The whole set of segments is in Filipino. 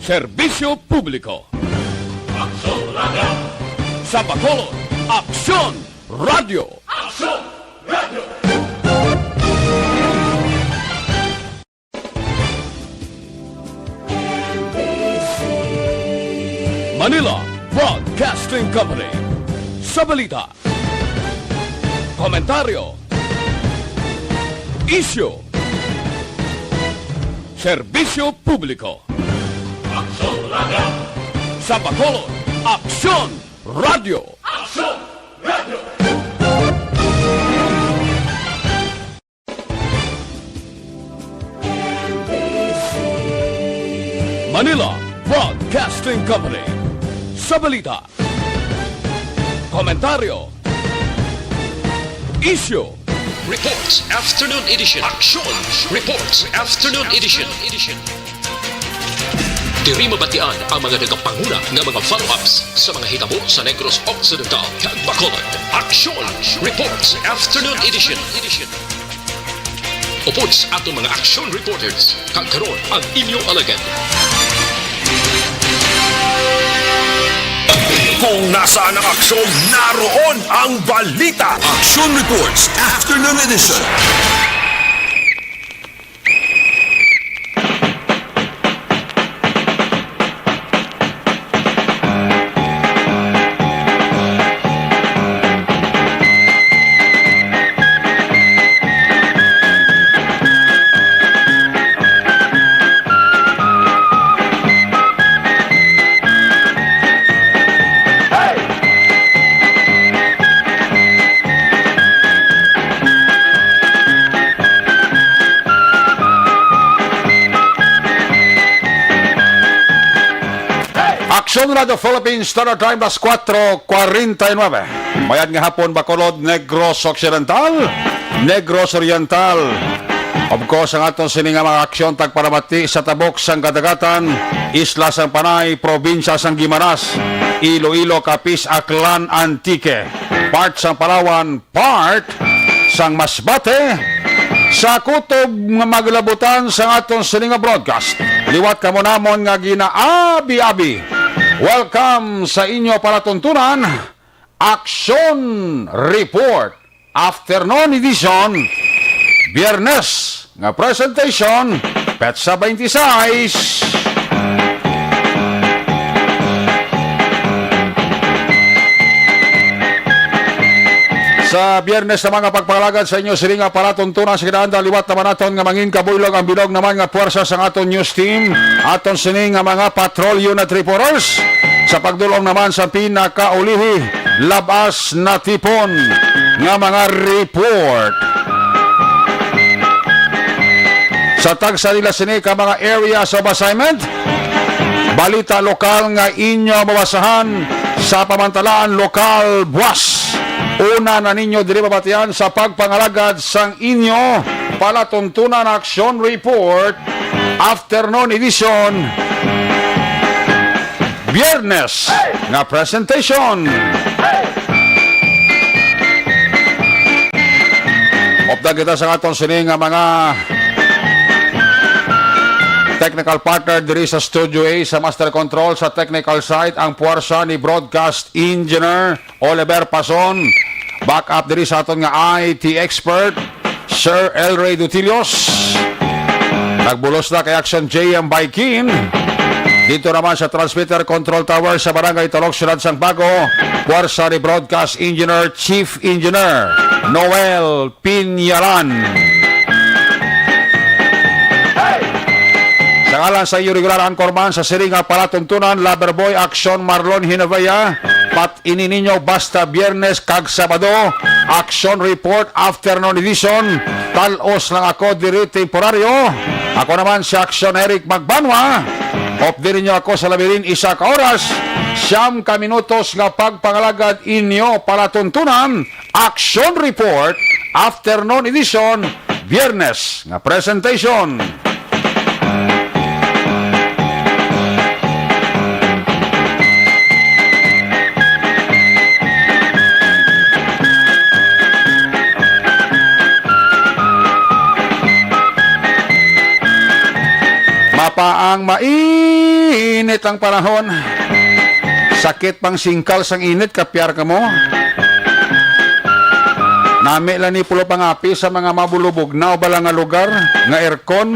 Serbisyo Publiko. Aksyon Radio! Sa Bacolod, Aksyon Radio! Aksyon Radio! Manila Broadcasting Company. Sa balita, komentaryo, isyu, serbisyo publiko. Aksyon Radio! Sa Bacolod, Aksyon Radio! Aksyon Radio! Manila Broadcasting Company. Sa balita, komentaryo, isyu, Reports Afternoon Edition. Action! Reports Afternoon Edition. Diri mabatian ang mga nagapanguna ng mga follow-ups sa mga hitabo sa Negros Occidental kag Bacolod. Action! Reports Afternoon Edition. Upods atong mga action reporters kag karon ang inyong alagad. Kung nasaan ang aksyon, naroon ang balita. Action Reports Afternoon Edition. Aksyon Radio Philippines, Standard Time, las 4:49. Bayad nga hapon, Bacolod, Negros Occidental, Negros Oriental. Of course, ang atong sininga mga aksyon tagparamati sa tabok sang kadagatan, Isla sang Panay, Probinsya sang Guimaras, Iloilo, Capiz, Aklan, Antique, part sang Palawan, part sang Masbate, sa kutob nga maglabutan sa atong sininga broadcast. Liwat kamo namon nga ginaabi-abi. Welcome sa inyo palatuntunan, Action Report Afternoon Edition, Biyernes nga presentation, Petsa 26. Sa Biyernes na mga pagpalagad sa inyo siringa palatuntunan sa kinaanda liwat naman naton nga mangin kabuylog ang bilog naman nga puwersa sa aton news team, aton sining nga mga patrol unit reporters sa pagdulong naman sa pinakaulihi labas na tipon nga mga report sa tagsa nila sini ka mga areas of assignment, balita lokal nga inyo mabasahan sa pamantalaan lokal buwas. Una na ninyo diri babatian sa pagpangalagad sang inyo palatuntunan Action Report Afternoon Edition, Biyernes nga presentation. Opda kita sa atong sining nga mga technical partner diri sa Studio A sa Master Control sa technical side ang puwersa ni Broadcast Engineer Oliver Pason. Back up diri sa aton nga IT expert Sir El Rey Dutilios. Nagbulos na kay Action JM Baikin. Dito naman sa Transmitter Control Tower sa Barangay Talok, Ciudad Sang Bago, puwersa ni Broadcast Engineer Chief Engineer Noel Pinyalan. Sa ngalan sa iyo regular anchorman sa siringa palatuntunan, Loverboy Action Marlon Hinavaya, pat ini ninyo basta Biyernes kag Sabado, Action Report Afternoon Edition. Talos lang ako diri temporaryo. Ako naman si Action Eric Magbanwa. Op diri nyo ako sa labirin isa ka oras, siyam ka minutos nga pagpangalagad inyo palatuntunan, Action Report Afternoon Edition, Biyernes nga presentation. Mapaang mainit ang panahon. Sakit pang singkal sang init, kapyar ka mo. Nami lang ni pulo pangapi sa mga mabulubog na o bala nga lugar, nga aircon.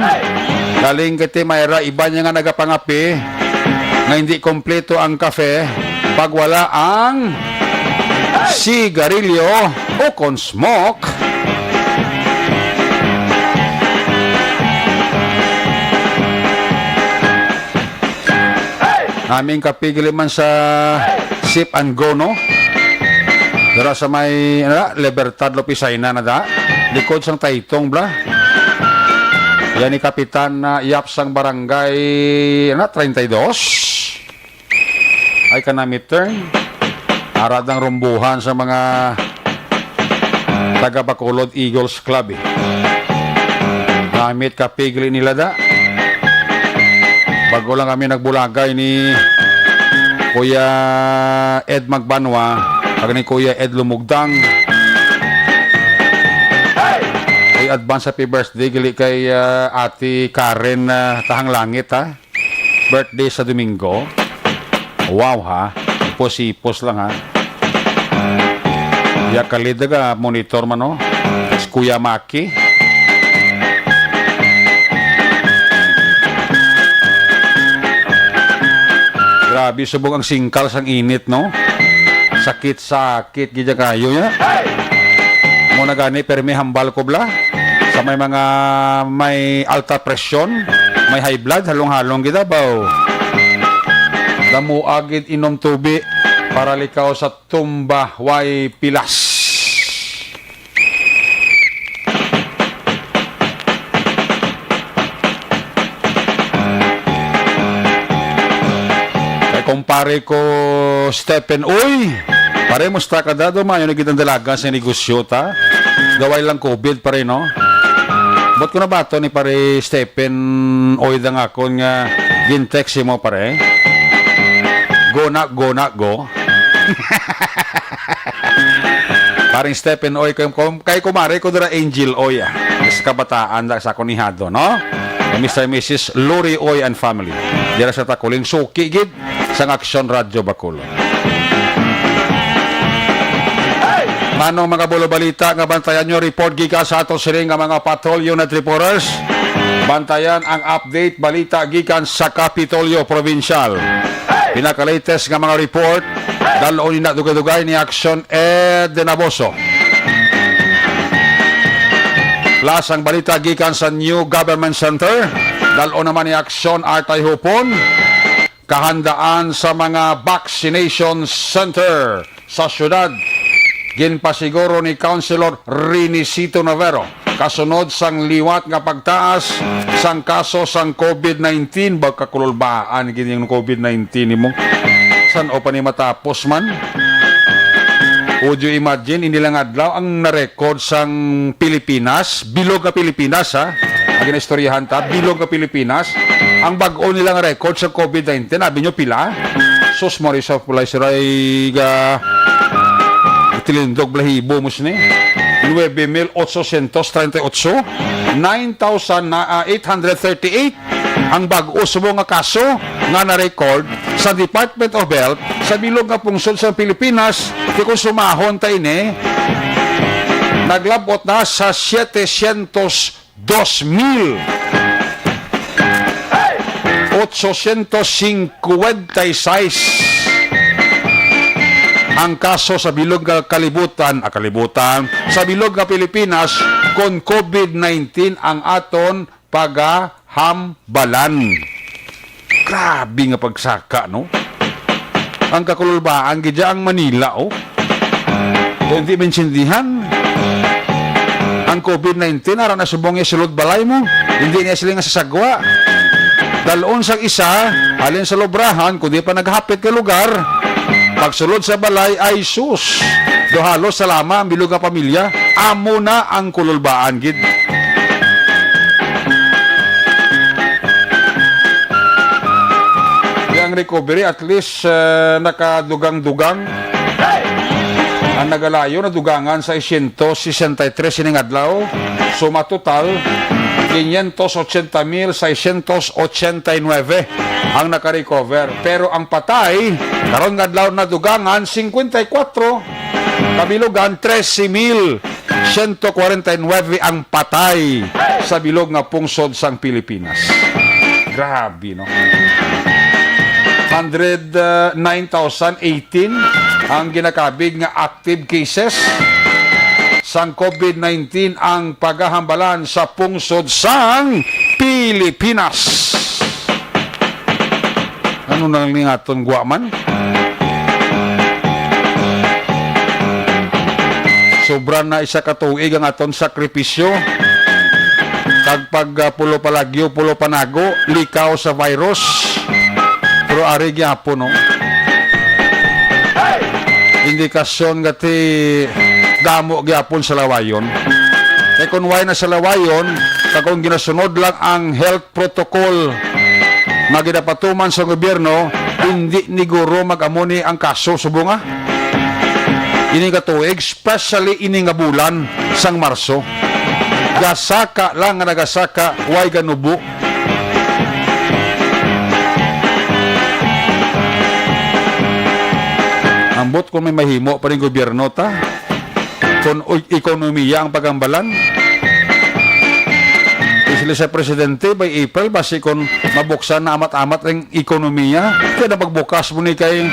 Galing kiti mayra, iba niya nga nagapangapi, nga hindi kompleto ang kafe, pag wala ang sigarilyo o kon smoke. Aming kapigil man sa sip and go, no? Dara sa may Libertad Lopisayna na da. Likod sang Taytong bla. Yan ni Kapitan Yap sang barangay 32. Ay kanami turn. Arad ng rumbuhan sa mga taga Bacolod Eagles Club. Namit kapigil nila da. Bago lang kami nagbulagay ni Kuya Ed Magbanwa, pag ni Kuya Ed Lumugdang. Ay advance happy birthday gali kay Ate Karen Tahang Langit, ha. Birthday sa Domingo. Wow, ha. Ipos-ipos lang, ha. Ya kalidaga monitor man, no. Kuya Maki. Grabe, subong ang singkal sang init, no? Sakit-sakit, gidya kayo niya. Muna gani, pero may hambal ko bla. Sa may mga may alta presyon, may high blood, halong-halong gida baw. Damu agit inom tubi para likaw sa tumba, way pilas. Kumpare ko Stephen, uy, pare mo sta ka dado man, yung nagitang dalaga sa negosyo ta. Gaway lang COVID pare, no? Bot ko na ba ito ni pare Stephen, uy da nga ako nga gintext mo pare. Go na, go. Paring Stephen, uy, kay kumare ko dara Angel, uy, sa kabataan da sa kunihado, no? Mr. and Mrs. Lori Oy and family. Dira sa takuling suki gid sang Aksyon Radio Bacolod. Manong mga bulo balita nga bantayan nyo report gikan sa ato siring nga mga patrol unit reporters. Bantayan ang update balita gikan sa Kapitolyo Provincial. Pinaka-latest nga mga report dalon ni dugay-dugay ni Aksyon Ed Naboso. Plus ang balita gikan sa New Government Center. Dalon naman ni Aksyon Artay Hupon. Kahandaan sa mga vaccination center sa syudad. Ginpasiguro ni Councilor Rinicito Navero. Kasunod sang liwat nga pagtaas sang kaso sang COVID-19. Bagkakululbaan gini yung COVID-19 mo. San o pa ni matapos man? Would you imagine, inilang adlaw ang na-record sang Pilipinas, bilog na Pilipinas, ha? Ang istoryahan ta, bilog na Pilipinas. Ang bago nilang record sa COVID-19, sabi nyo pila? Sus Marisa Pulay Siray ga Tilindog Blahibo mo sini. 9,838, 9,838 ang bago sumo nga kaso nga na-record sa Department of Health sa bilog nga pungsod sa Pilipinas. Di kung sumahon tayo naglabot na sa 702,856 ang kaso sa bilog nga kalibutan sa bilog nga Pilipinas kon COVID-19 ang aton pagahambalan. Grabe nga pagsaka, no? Ang kakululbaan gidya ang Manila, oh. Kung di mensindihan ang COVID-19 ara na subong niya sulod balay mo, hindi niya sila nga sasagwa. Dalon sang isa alin sa lobrahan kundi pa naghapit ka lugar. Pagsulod sa balay ay sus. Dohalo salama ang bilog nga pamilya. Amo na ang kululbaan gid. Ang recovery at least nakadugang-dugang. Ang nagalayo na dugangan sa 163 sining adlaw. So matotal 580,689 ang nakarecover. Pero ang patay, karon nga adlaw na dugangan, 54. Kabilugan, 13,149 ang patay sa bilog nga pungsod sang Pilipinas. Grabe, no? 109,018 ang ginakabig nga active cases sang COVID-19 ang paghahambalan sa pungsod sang Pilipinas. Ano nang lingaton guaman? Sobra na isa ka tuig ang aton sakripisyo. Kag pag pulo palagyo, pulo panago, likaw sa virus. Pero ari gyapon, no? Indikasyon gati damo gyapon sa lawayon. Kay kung way na sa lawayon, kag kung ginasunod lang ang health protocol nga ginapatuman sa gobyerno, hindi ni guro mag-amuni ang kaso subunga. Ini nga tuig, especially ini nga bulan sang Marso. Gasaka lang nga nagasaka, way ganubo. Ambot kung may mahimo pa rin gobyerno ta, kung ekonomiya ang pagambalan. Sila sa presidente by April, basi kung mabuksan na amat-amat ang ekonomiya, kaya na pagbukas mo ni kay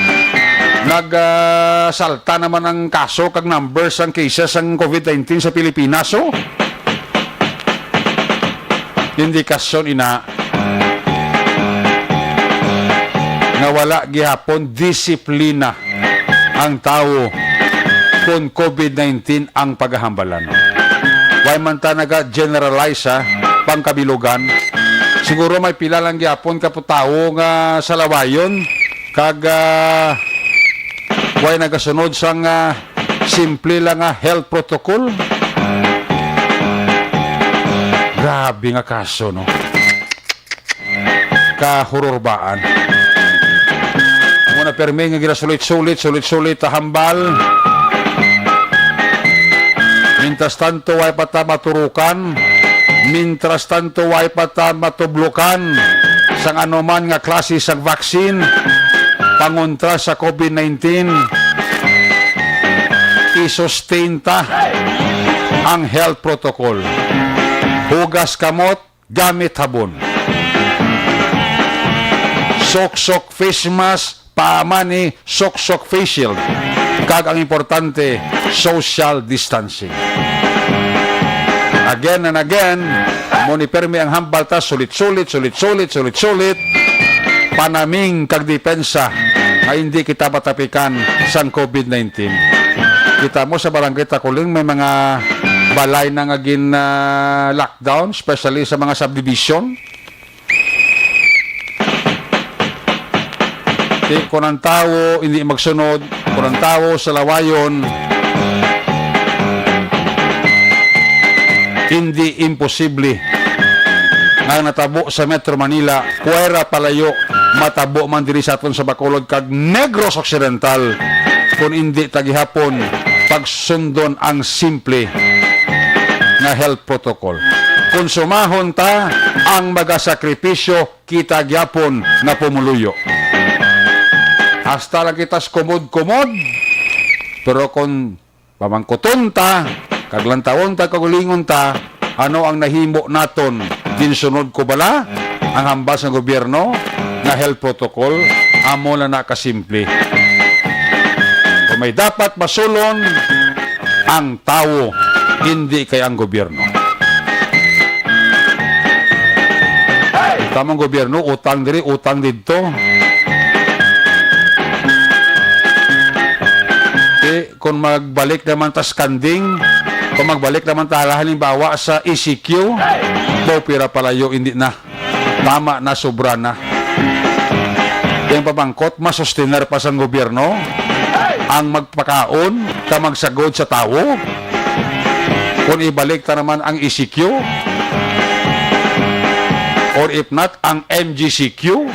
nagsalta naman ang kaso kag numbers ang cases ang COVID-19 sa Pilipinas. So, indikasyon ina na wala gihapon disiplina ang tao kung COVID-19 ang paghahambalan. Why man ta naga-generalize pangkabilugan. Siguro may pila lang gyapon ka po tao nga sa lawayon kag way nagasunod sang simple lang health protocol. Grabe nga kaso, no? Kahururbaan. Muna perme nga ginasulit-sulit tahambal. Mintas tanto way pata maturukan. Mintras tanto way pata matublukan sang anuman nga klase sang vaksin pangontra sa COVID-19. I-sustain ta ang health protocol. Hugas kamot, gamit habon. Sok-sok face mask, paamani, sok-sok face shield. Kag ang importante, social distancing. Again and again, monipermi ang hambal ta, sulit-sulit, panaming kag depensa na hindi kita matapikan sa COVID-19. Kita mo sa barangay Takuling may mga balay na nga lockdown, especially sa mga subdivision. Kung ang tao hindi magsunod, kung ang tao sa lawayon, hindi imposible nga natabo sa Metro Manila, kuwera palayo, matabo man diri sa aton sa Bacolod kag Negros Occidental kung hindi tagihapon pagsundon ang simple nga health protocol. Kung sumahon ta ang magasakripisyo, kita gyapon na pumuluyo. Hasta lang kitas kumod-kumod, pero kung pamangkuton ta, kaglantawon ta, kagulingon ta, ano ang nahimo naton? Dinsunod ko bala ang hambas ng gobyerno na health protocol? Amo na nakasimple. Kung may dapat masulon, ang tao, hindi kay ang gobyerno. Tamang gobyerno, utang diri, utang dito. Kung magbalik naman ta skanding, kung magbalik naman ta halimbawa sa ECQ, pira palayo, hindi na. Tama na, sobra na. Yung pabangkot, masustener pa sa gobyerno, ang magpakaon, ka magsagod sa tao. Kung ibalik ta naman ang ECQ, or if not, ang MGCQ,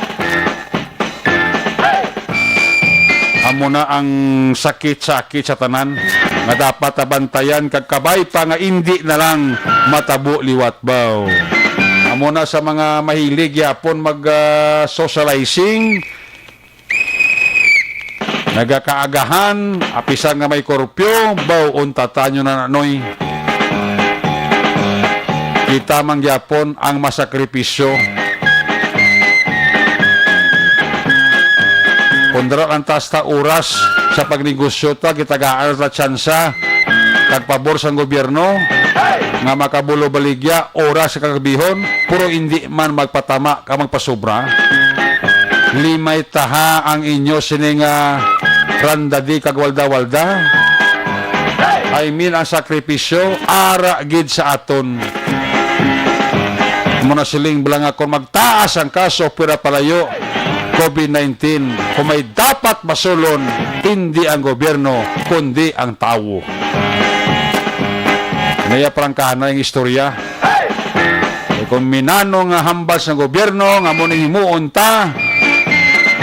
amo na ang sakit-sakit sa tanan nga dapat abantayan kag kabay pa nga hindi na lang matabo liwat baw. Amo na sa mga mahilig yapon mag-socializing, nagakaagahan, apisan nga may korupyo, baw unta tanyo na nanoy. Kita mang yapon ang masakripisyo. Kundra ang tasta oras sa pagnegosyo ta, kita gaan ta tsansa, kagpabor sa gobyerno, nga makabulo baligya, oras sa kagabihon, puro hindi man magpatama ka magpasobra. Limay taha ang inyo sininga randadi kagwalda-walda. I mean ang sakripisyo ara gid sa aton. Muna siling bilang ako magtaas ang kaso pira palayo COVID-19. Kung may dapat masulon, hindi ang gobyerno kundi ang tao. Naya prangkana yung istorya. Kung minano nga hambal sa gobyerno nga muning himuon ta,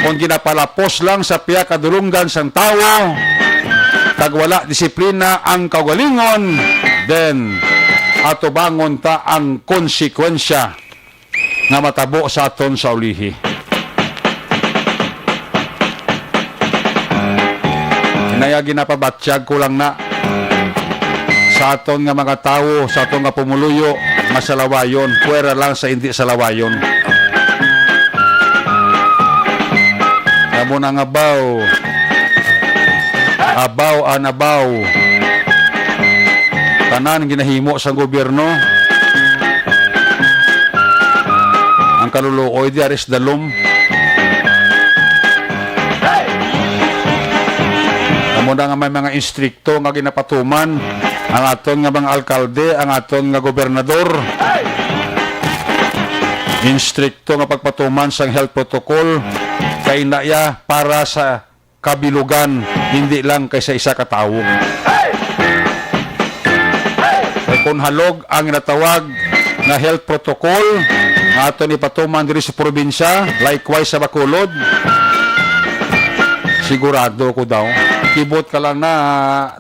kung ginapalapos lang sa piya kadulungan sang tao, kag wala disiplina ang kaugalingon, then atubangon ta ang konsekwensya nga matabo sa aton sa ulihi. Naya ginapabatsyag ko lang na sa aton nga mga tao, sa aton nga pumuluyo, nga salawayon, puwera lang sa hindi salawayon. Amo na nga abaw, tanan ginahimo sa gobyerno, ang kaluluoy di aris dalom. Amo na nga may mga instrikto nga ginapatuman ang aton nga mga alkalde, ang aton nga gobernador. Instrikto nga pagpatuman sang health protocol kay naya para sa kabilugan, hindi lang kay sa isa ka tawo. Kung halog ang natawag na health protocol nga aton ipatuman diri sa probinsya, likewise sa Bacolod, sigurado ko daw kibot ka lang na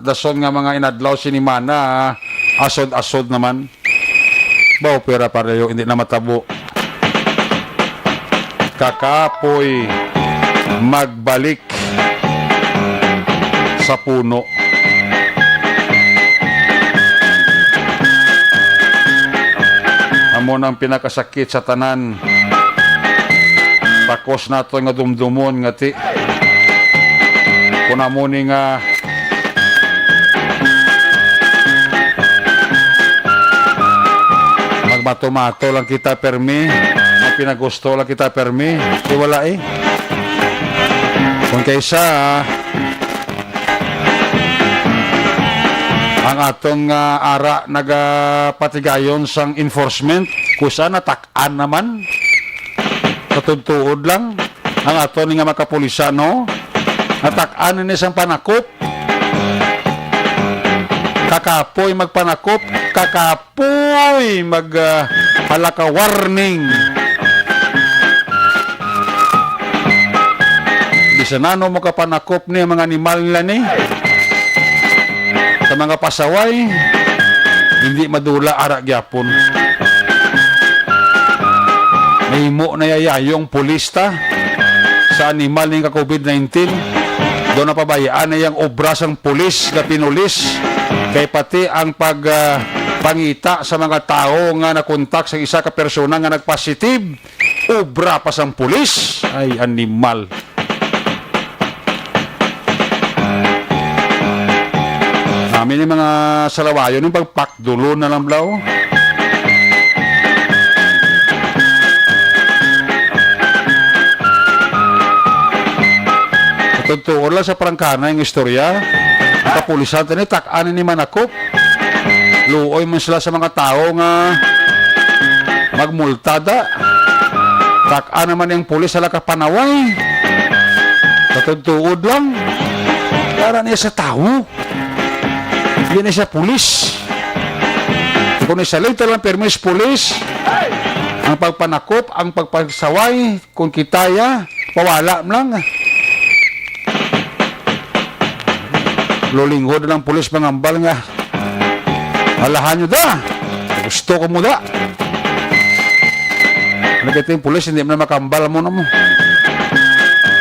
dason nga mga inadlaw sinimana, asod-asod naman. Bao pera pareho hindi na matabo. Kakapoy magbalik sa puno. Amo nang pinakasakit sa tanan. Takos nato nga dumdumon nga ti. Kung amo ni nga magmato-mato lang kita permi, ang pinagusto lang kita permi, di wala eh. Kung kaysa ang atong ara nagapatigayon sang enforcement, kusa natak-an naman katudtuod lang ang aton nga makapulisano, natak-an ni sang panakop, kakapoy magpanakop, kakapoy halaka warning. Bisanano mo kapanakop ni mga animal nila ni sa mga pasaway, hindi madula ara gyapon. Nahimo na yayayong pulista sa animal ni ka COVID-19. Doon na pabayaan na yung obra sang pulis na pinulis, kay pati ang pangita sa mga tao nga nakontak sa isa ka persona nga nagpositive, obra pa sang pulis. Ay, animal. Amin yung mga salawayon, yung pagpakdulo na lang blaw. Totoo lang sa prangkana yung istorya. Ang kapulisan ni tak-anin ni manakop. Luoy man sila sa mga tao nga magmultada. Tak-an naman yung pulis sa lakapanaway. Totoo lang. Kaya niya sa tao. Yan ay sa pulis. Kung isalita lang permis pulis, ang pagpanakop, ang pagpagsaway, kung kitaya, pawala lang. Lolinghod ng pulis mangambal nga. Alahan nyo da. Gusto ko mo da. Nagkita yung pulis, hindi mo na makambal mo na mo.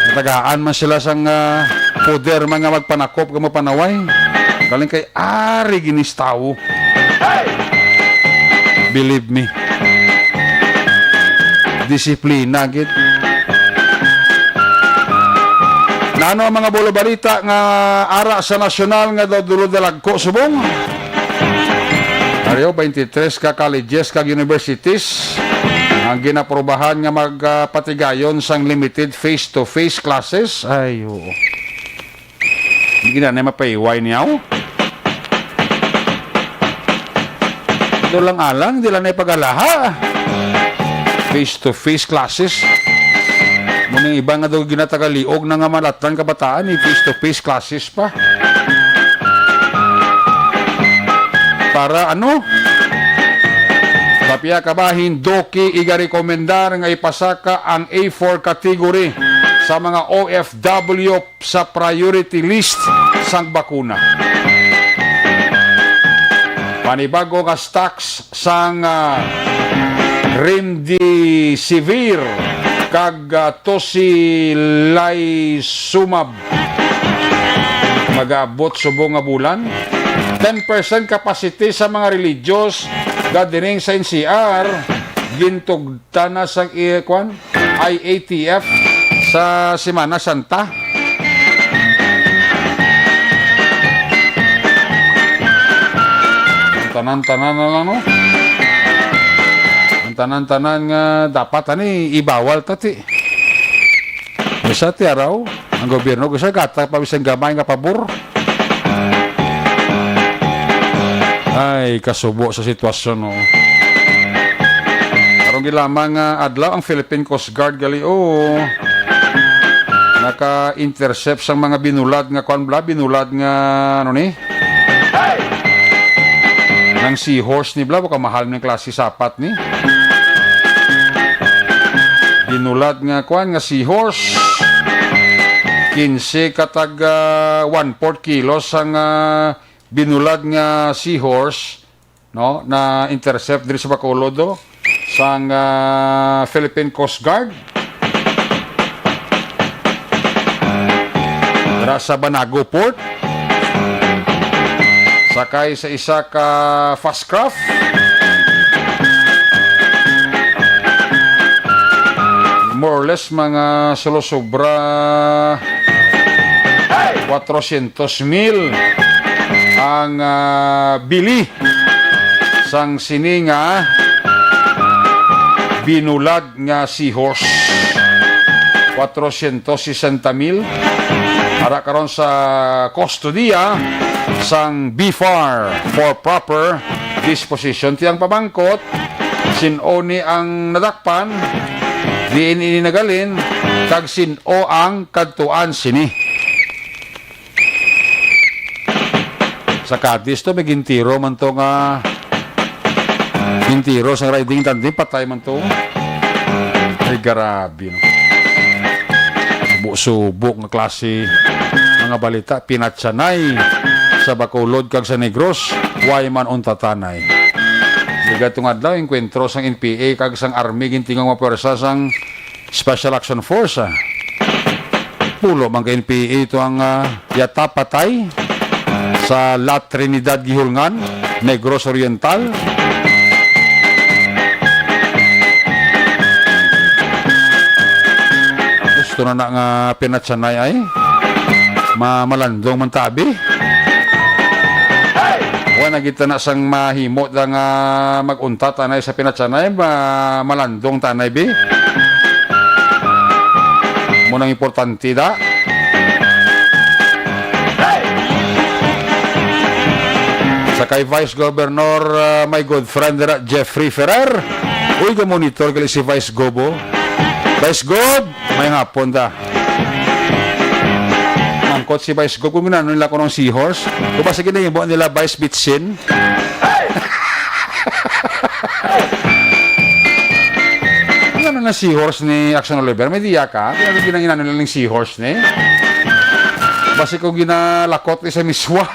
Natagaan man sila sang poder mga magpanakop ka mo panaway. Galing kay ari ginis tao. Believe me. Disiplina gid. Nano ang mga bulo balita nga ara sa nasyonal nga dulod-dalag ko subong. Ariyo 23 ka colleges kag universities ang ginaprobahan nga magpatigayon sang limited face-to-face classes. Ay, oo. Hindi na mapaiway niyaw. Ito lang alang, di lang na ipagalaha. Face-to-face classes. Muna iba nga daw ginatagaliog na nga malatan kabataan, face-to-face classes pa. Para ano? Kapya ka ba, hindoki iga-rekomendar nga ipasaka ang A4 category sa mga OFW sa priority list sang bakuna. Panibago nga stocks sang Remdesivir kag Tocilizumab mag-abot subong nga bulan. 10% capacity sa mga religious gathering sa NCR gintugtana sa IATF sa Semana Santa. Tanan-tanan na lang, no? Ang tanan-tanan nga dapat ani ibawal tati. Bisa ti araw ang gobyerno gusto gata pa bisang gamay nga pabor. Ay, kasubo sa sitwasyon, no? Karong gilamang adlaw ang Philippine Coast Guard gali naka-intercept sang mga binulad nga binulad nga ano ni? Nang seahorse ni bla baka mahal ng klase sapat ni. Binulad nga nga seahorse. 15 katag 1/4 kilos ang binulad nga seahorse, no, na intercept diri sa Bacolod sang Philippine Coast Guard. Dara sa Banago Port. Sakay sa isa ka fast craft. More or less mga solo-sobra 400,000 ang bili sang sininga binulad nga seahorse. 460,000 para karon sa kustodiya sang BFAR for proper disposition. Tiyang pamangkot sinoni ang nadakpan diin ininagalin kag sino ang kadtuan sini. Sa Cadiz to may gintiro man to nga gintiro sa riding tandem patay man to. Ay grabe, no? Subok nga klase mga balita pinatsanay sa Bacolod kag sa Negros way man on tatanay. Ligatong adlaw enkwentro sang NPA kag sang army gintingong mga pwersa sang Special Action Force. Pulo man kay NPA ito ang yata patay sa La Trinidad Gihulngan, Negros Oriental. Gusto na nga pinatsanay ay malandong man tabi. Wala kita na sang mahimot na nga mag-unta tanay sa pinatsanay malandong tanay bi. Munang importante da. Sa kay Vice Governor, my good friend Jeffrey Ferrer. Uy, monitor gali si Vice Gobo. Vice Gob, may hapon da. Mangkot si Vice Gob, kung ginano nila ko ng seahorse. Kung ba sige na yung buwan nila Vice Bitsin. Ano na seahorse ni Action Oliver? May diya ka? Kaya ginano nila ng seahorse ni? Basi kung ginalakot ni sa miswa.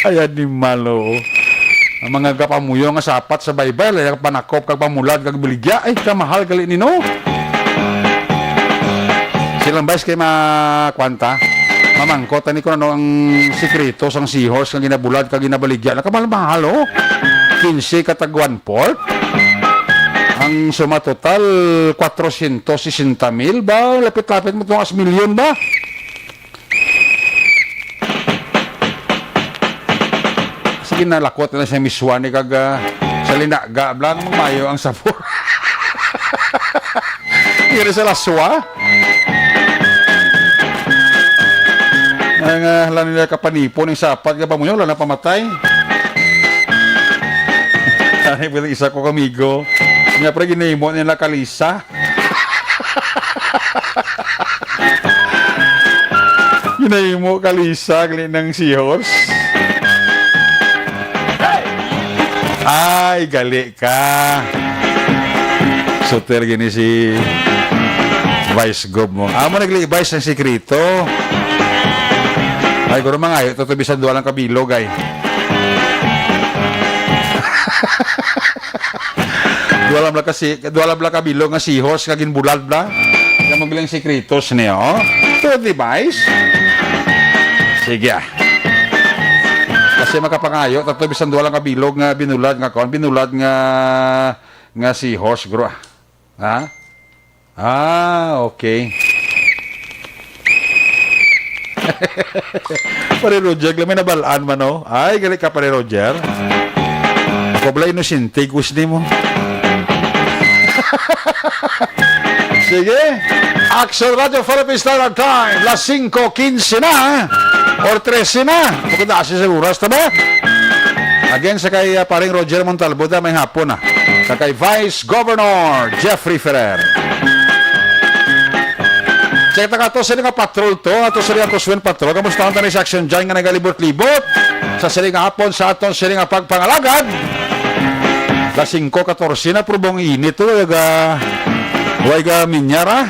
Ayan ni Malo. Ang mga kapamuyo nga sapat sa Bible, ay panakop kag pamulad kag biligya, ay kamahal gali nino. Silang bais kay makwanta. Mamangkot ani ko ano ang sikreto sang seahorse kang ginabulad kag ginabaligya. Nakamahal-mahal oh. 15 katag 1/4. Ang suma total 460,000 ba? Lapit-lapit mo itong as milyon ba? Sige na, lakot na siya miswa ni kag sa linaga. Bla namang mayo ang sabor. Hindi sa laswa. Ang halang nila kapanipon ng sapat ka pa mo yun, wala na pamatay. Ay, bilang isa ko kamigo. Nga pre, ginahimo nila kalisa. Ginahimo kalisa, gali ng seahorse. Ay, gali ka. Suter gini si Vice Gov mo. Amo nagli-vice ng sikrito. Ay, guro mga ayo, tutubisan duwalang kabilog ay. Duwalang bla kabilog nga seahorse kagin bulad bla. Yang magbilang sikritos niyo. To device. Sige ah. Kasi makapangayo, tutubisan duwalang kabilog nga binulad nga kon, binulad nga seahorse guro. Ha? Ah, okay. Pare Roger, lamay nabalaan man no? Ay, galit ka pare Roger. Koblay no sintigus ni mo. Sige. Action Radio Philippines Standard Time. Las 5:15 na. Or 13 na. Pagkita kasi sa oras, tama? Again, sa kay paring Roger Montalvo na may hapon na. Sa kay Vice Governor Jeffrey Ferrer. Check na ka to, sila nga patrol to, ato sila nga kuswen patrol, kamusta ang tanis action dyan nga nagalibot-libot, sa sila nga hapon, sa aton sila nga pagpangalagad, la 5:14 na, probong init to, huwag ga minyara,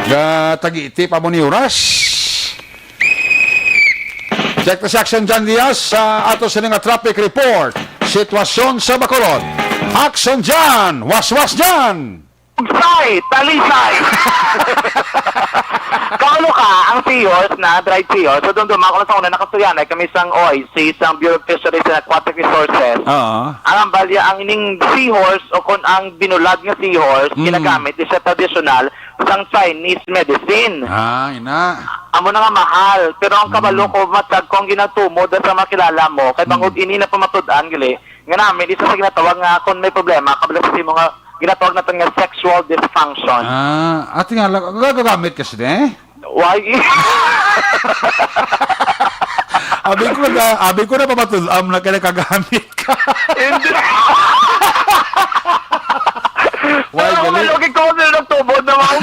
ga tag-iti pa mo ni oras. Check na si action dyan Diaz, sa ato sila nga traffic report, sitwasyon sa Bacolod, action dyan, was-was dyan! Talisay! Kaulo ka, ang seahorse na, dried seahorse, so doon dumako na sa una, nakasuyanay kami sang OIC, sang Bureau of Fisheries and Aquatic Resources. Ang balya, ang ining seahorse, o kung ang binulad nga seahorse, ginagamit, is sa traditional, sang Chinese medicine. Ina. Amo na nga mahal, pero ang kabalo ko, matag kong ginatumo, dahil sa makilala mo, kay bangod ini na pamatudan, gali, nga namin, isa sa ginatawag nga, kung may problema, kabalo sa mo nga, ginatawag natin nga sexual dysfunction. Ati nga lang, gagamit kasi Why? Abi ko na pamatudam na kaya kagamit ka. Hindi. Why, Pero galit? malugig ko sila nagtubod naman.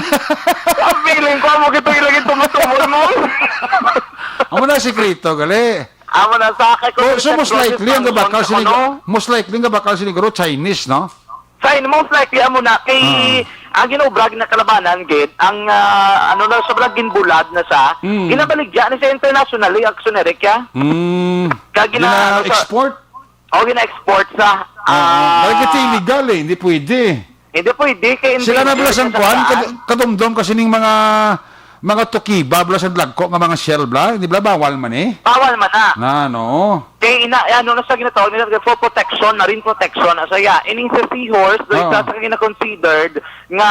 Ang feeling ko, mo kito ilagay tumutubod mo. Amo na sikreto, gali. Amo na sa akin ko. So most likely, ang gabakal siniguro, Chinese, no? Sign, most likely, amo na, kay, ang ginubrag na kalabanan, git, ang, ano na, sobrang ginbulad na sa, ginabaligya na sa internationally, actionary kya. Gina-export? O, gina-export sa, Kasi illegal eh, hindi pwede. hindi pwede, kay Sila na blas ang kuhan, kadumdum kasi ning mga tukiba, blas ang lagko, nga mga shell bla, hindi bla, bawal man eh. bawal man na. No. Kaya ano na sa ginatawag nila for protection, marine protection. So yeah, ining sa seahorse, dahil sa gina-considered nga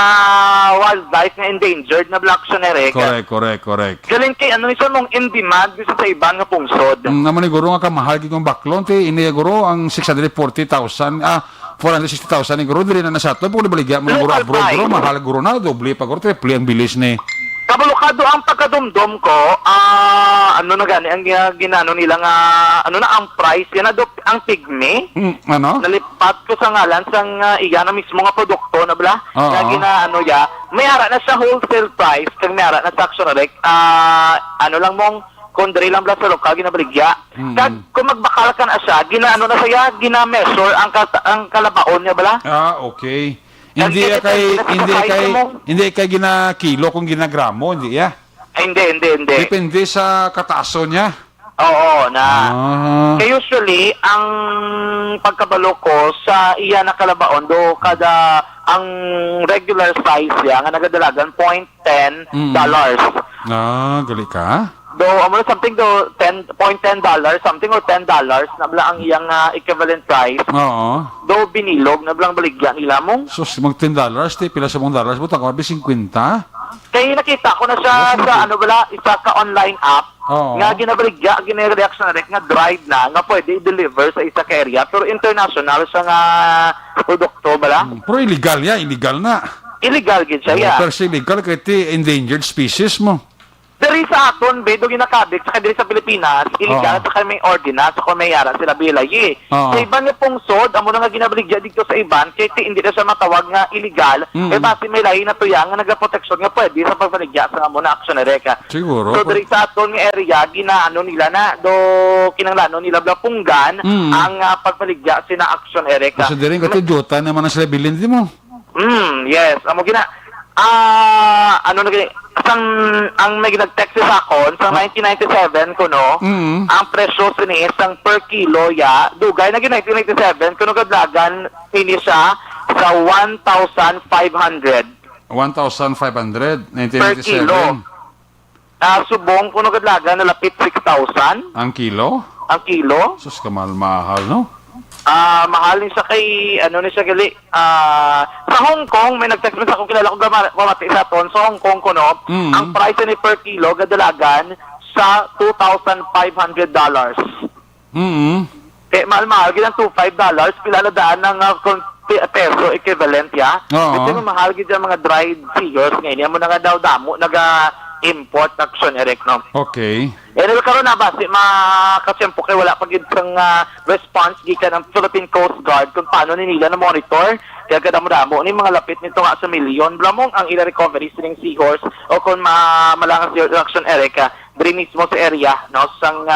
wildlife nga endangered na black sonere. Correct. Galing kay ano isa mong in demand bisa sa ibang nga pungsod. Naman ni guro nga kamahal gigong baklon, te, ini guro ang 460,000 ni guro, dili na nasato, pag nabaligya mo guro Local abroad, guro, price. mahal guro na, doble pa guro, triple ang bilis ni. Kabulokado ang pagkadumdum ko, ano na gani, ang ginano nila nga, ano na ang price, yan na ang pigme. Ano? Nalipat ko sa ngalan sang iya na mismo nga produkto na bala nga ginaano ya may ara na sa wholesale price kag may ara na sa actionary ano lang mong kundri lang bala sa lokal ginabaligya kag kung magbakal ka na siya ginaano na siya gina-measure ang kalabaon niya bala Okay. Hindi kay gina kilo kung ginagramo, hindi ya. Hindi. Depende sa kataso niya. Oo, na. Kaya Ah. usually, ang pagkabalo ko sa iya na kalabaon, do kada ang regular size ya, nga nagadalagan, $0.10. Gali ka? Do, amo na something do, $0.10, something or $10, nabla ang iyang equivalent price. Oo. Do, binilog, nablang baligyan nila mong. Sus, mag $10, ti pila sa mong dollars, butang ka, 50. Kaya nakita ko na siya sa ano bala, isa ka online app. Oo. Nga ginabaligya, gina-reaction na rin, nga drive na, nga pwede i-deliver sa isa ka area. Pero international siya nga produkto bala. Pero illegal ya, illegal na. Illegal gid siya, yeah. Pero sa illegal, kaya ti endangered species mo. Diri sa aton, bedo ginakabik, saka diri sa Pilipinas, illegal, Oo. saka may ordinance, saka may yara sila bilay. Oo. Sa iban nga pungsod, amo na nga ginabaligya dito sa iban, kaya hindi na siya matawag nga illegal, kaya basi may lahi na tuya nga nagaproteksyon nga pwede sa pagbaligya sa amo na aksyon na reka. Siguro. So diri sa aton nga area, ginaano nila na, do kinanglano nila bla punggan, ang pagbaligya sina aksyon ereka. Kasi din ka Jota naman ang sila bilin di mo. Yes. Amo gina ano na gini, ang may nag-text sa akon sa 1997 kuno, ang presyo sini isang per kilo ya, dugay na gini 1997 kuno kadlagan ini siya sa 1,500 1,500, per kilo. 1997. Subong kuno kadlagan nalapit 6,000 Ang kilo? ang kilo. Sus, kamahal, no? Mahal siya kay, ano ni siya gali, sa Hong Kong, may nag-text sa akong kilala ko gamati sa ton, sa Hong Kong ko, no, ang price ni per kilo, gadalagan, sa $2,500. Kaya mahal-mahal, ganyan $2,500, pila na daan ng peso equivalent, ya. Oo. Kasi mahal ganyan mga dried seahorse, ngayon, yan mo na nga daw damo, naga-import action, Eric, no. Okay. Anyway, karon na ba, makasyempo kay wala pag isang response gikan ng Philippine Coast Guard kung paano nila na monitor kaya kadamo-damo ni mga lapit nito nga sa milyon blamong ang ila recovery sining seahorse o kung malangas yung action Erica diri mismo sa area no sang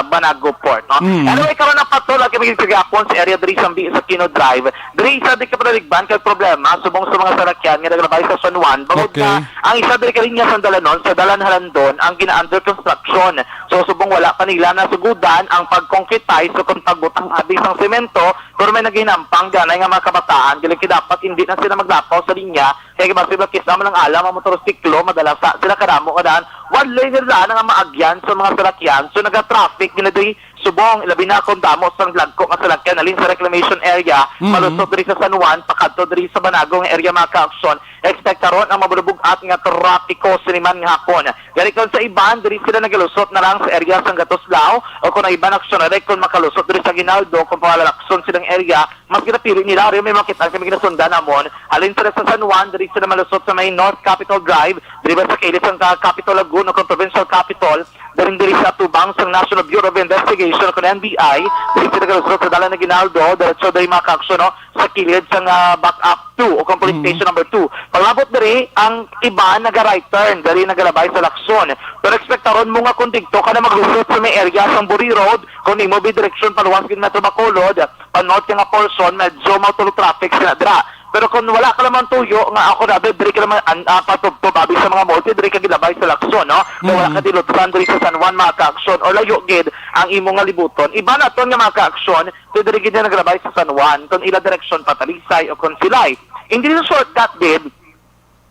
Banago Port no. Anyway, karon na patulog kay magigapon sa area diri sa Kino Drive. Diri sa di ka paligban kay problema subong sa mga sarakyan nga naglabay sa San Juan bangod Okay. na ang isa diri kalinya sa Dalanon sa Dalan-Halandon ang gina-under construction. So subong wala pa nila nasugudan ang pag-concretize o kung pagbutang abis ng semento pero may naginampang ganay nga mga kabataan dili kay dapat hindi na sila maglapaw sa linya kaya basta bakit naman ang alam ang motorsiklo madalas sila kadamo kadaan one lane nila nga maagyan sa mga salakyan so naga-traffic nila diri subong ilabi na kung damo sang lagko nga salakyan alin sa reclamation area malusot diri sa San Juan pakadto diri sa Banago nga area mga ka-aksyon expect karon ang mabulubog-at nga trapiko siniman nga hapon gani kon sa iban diri sila nagalusot na lang sa area sang Gatoslao o kung iban aksyon na kung makalusot diri sa Ginaldo kung palalakson silang area mas ginapili nila rin may makita kami ginasundan namon alin sila sa San Juan diri sila malusot sa may North Capitol Drive diri ba sa kilis ang Capitol Lagoon o kung Provincial Capitol diri sa tubang sa National Bureau of Investigation kung NBI diri sila nagalusot sa dalan na Ginaldo diretso diri mga ka-aksyon no, sa kilid sang back up 2 o kung police station number 2 palabot diri ang iba naga-right turn diri nagalabay sa Lacson pero expectaron mo nga kung digto ka na maglusot sa may area sa Buri Road kung imo bi direksyon paluwas gid Metro Bacolod pa north nga portion medyo mautulo traffic sila dira pero kung wala ka naman tuyo nga ako na diri ka naman patugtog abi sa mga multi diri ka gilabay sa Lacson no kung wala ka dilutran diri sa San Juan mga ka-aksyon o layo gid ang imo nga libuton iba na ton nga mga ka-aksyon diri gid na naglabay sa San Juan kung ila direksyon patalisay o kung silay hindi na shortcut gid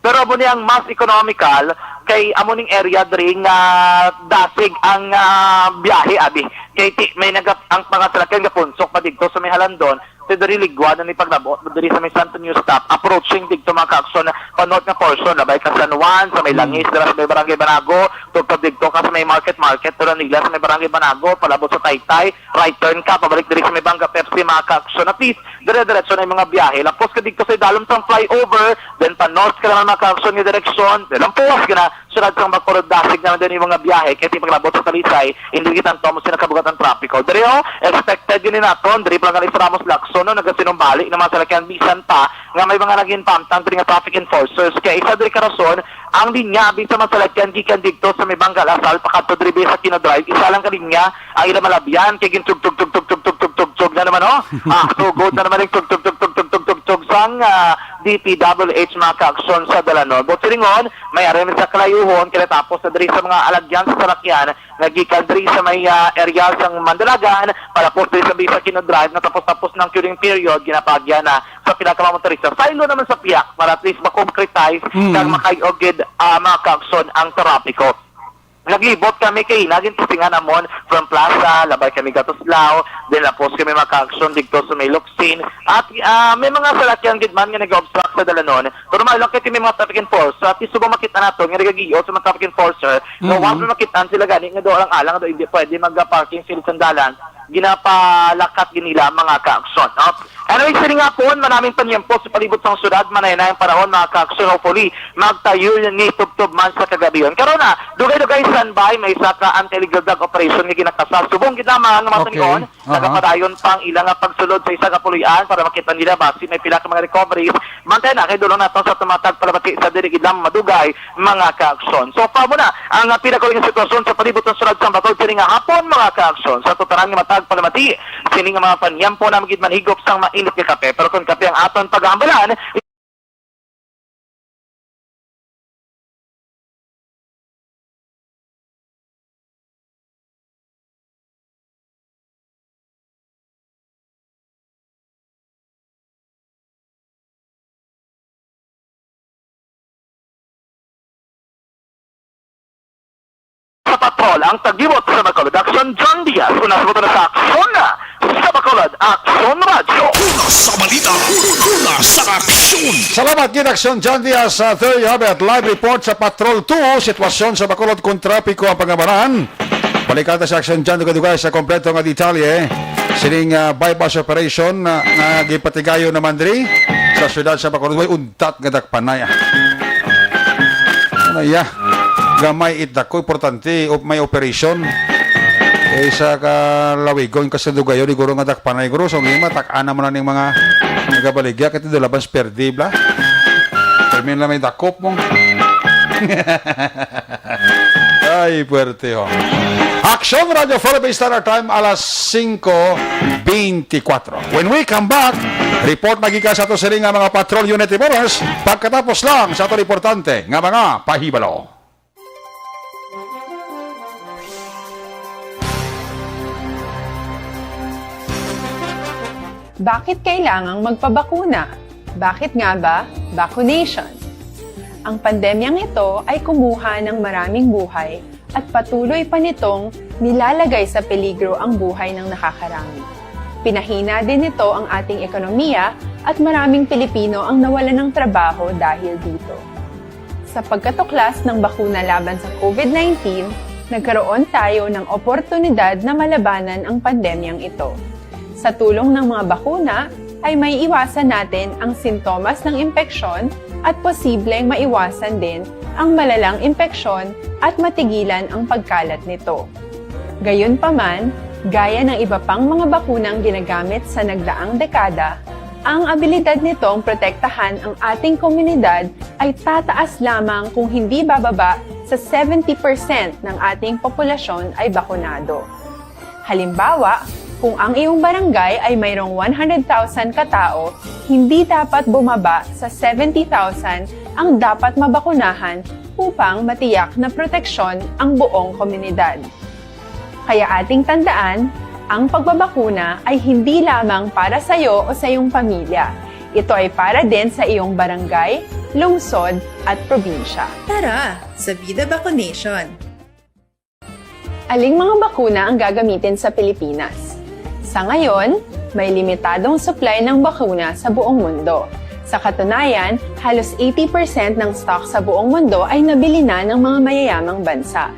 pero amo niyang mas economical kay amo ning area diri nga dasig ang biyahe abi kay may ang mga salakyan nga punsok pa didto sa may Halandon diri ligwa na ni paglabot diri sa may Santo New Stop approaching didto mga ka-aksyon panot nga portion labay ka San Juan sa may Langis dira sa may Barangay Banago tugtog didto ka sa may market dira nila sa may Barangay Banago palabot sa Taytay right turn ka pabalik diri sa may Bangka Pepsi mga ka-aksyon at least dire-diretso na yung mga biyahe lapos ka didto sa dalom sang flyover then pa north ka naman mga ka-aksyon nga direksyon then lampos ka na sunod sang Bacolod dasig naman din yung mga biyahe kaya paglabot sa Talisay hindi kita mo sinakabugat ang trapiko diri expected din naton diri pa lang sa Ramos Lacson no nagasinumbalik na mga salakyan bisan pa nga may mga naging pamtang diri nga traffic enforcers kaya isa diri ka rason ang linya bisan mga salakyan gikan didto sa may Bangka Lasal pakadto diri sa Kino Drive isa lang ka linya ang ila malabyan kay gintug na naman tugod na naman yung tug sang DPWH mga kaaksyon sa Dalanon. But silingon, may aram sa kalayuhon, kaya tapos na diri sa mga alagyan sa sarakyan, nagikan diri sa may area sang Mandalagan, para po diri sa Bisa Kinodrive, na tapos ng curing period, ginapagya na sa pinakamamotorista. Silo naman sa piyak, para at least makonkretize kang makayogid mga kaaksyon ang trapiko. Naglibot kami kay naging tisingan namon from Plaza, labay kami Gatuslao, then lapos kami maka-action dito sa may Luksin, at may mga salakyan gidman nga nag-obstruct sa Dalanon. Normal lang kay may mga traffic enforcer, at iso ba makita nato nga nagagiyo sa mga traffic enforcer, no once makitaan sila gani nga do alang do hindi pwede mag-parking sila sa dalan, ginapalakat ginila mga ka-aksyon. No? Anyway, sila nga po, maraming panyempo sa palibot ng syudad, manay-na yung panahon mga ka-aksyon, hopefully, magtayo ni tub-tub man sa kagabi yun. Karoon na, dugay-dugay standby, may isa ka anti-illegal drug operation nga ginakasal. Subong gidama ng mga tanigon, nagapadayon pang ilang pagsulod sa isa kapulian para makita nila basi may pila ka mga recoveries. Bantay na, kay dulong nato sa tumatag palabati sa dirig ilang madugay mga ka-aksyon. So, pa mo na, ang pinakaling sitwasyon sa palibot ng syudad sa Batol, sila nga hapon mga ka-aksyon, sa tutarang nga matag palamati, sini nga mga panyempo na magid manhigop sang mainit nga kape, pero kung kape ang aton pag-aambalan, sa patrol ang tagibot sa Bacolod Action John Diaz, una sa na sa aksyon na sa Bacolod Action Radio. Una sa balita, una sa aksyon. Salamat gid Aksyon John Diaz sa Third Habit live report sa Patrol 2, sitwasyon sa Bacolod kung trapiko ang pangamaran. Balikan sa Aksyon John dugay sa kompleto nga detalye sining bypass operation na gipatigayo naman diri sa syudad sa Bacolod way untat nga dakpanaya. Ano ya? Gamay itako importante may operation. Sa kalawigon kasi dugayo di guro nga dakpanay guro so ngima tak-ana man ning mga nagabaligya ket do labas perdibla. Termin lang may dakop mo. Ay, puerte ho. Action Radio Philippines Standard Time alas 5:24. When we come back, report magika sa to sila nga mga patrol unit reporters pagkatapos lang sa to importante nga mga pahibalo. Bakit kailangang magpabakuna? Bakit nga ba vaccination? Ang pandemyang ito ay kumuha ng maraming buhay at patuloy pa nitong nilalagay sa peligro ang buhay ng nakakarami. Pinahina din nito ang ating ekonomiya at maraming Pilipino ang nawalan ng trabaho dahil dito. Sa pagkatuklas ng bakuna laban sa COVID-19, nagkaroon tayo ng oportunidad na malabanan ang pandemyang ito. Sa tulong ng mga bakuna, ay may iwasan natin ang sintomas ng impeksyon at posibleng maiwasan din ang malalang impeksyon at matigilan ang pagkalat nito. Gayunpaman, gaya ng iba pang mga bakunang ginagamit sa nagdaang dekada, ang abilidad nitong protektahan ang ating komunidad ay tataas lamang kung hindi bababa sa 70% ng ating populasyon ay bakunado. Halimbawa, kung ang iyong barangay ay mayroong 100,000 katao, hindi dapat bumaba sa 70,000 ang dapat mabakunahan upang matiyak na proteksyon ang buong komunidad. Kaya ating tandaan, ang pagbabakuna ay hindi lamang para sa iyo o sa iyong pamilya. Ito ay para din sa iyong barangay, lungsod at probinsya. Tara, sa Vida Vaccination! Aling mga bakuna ang gagamitin sa Pilipinas? Sa ngayon, may limitadong supply ng bakuna sa buong mundo. Sa katunayan, halos 80% ng stock sa buong mundo ay nabili na ng mga mayayamang bansa.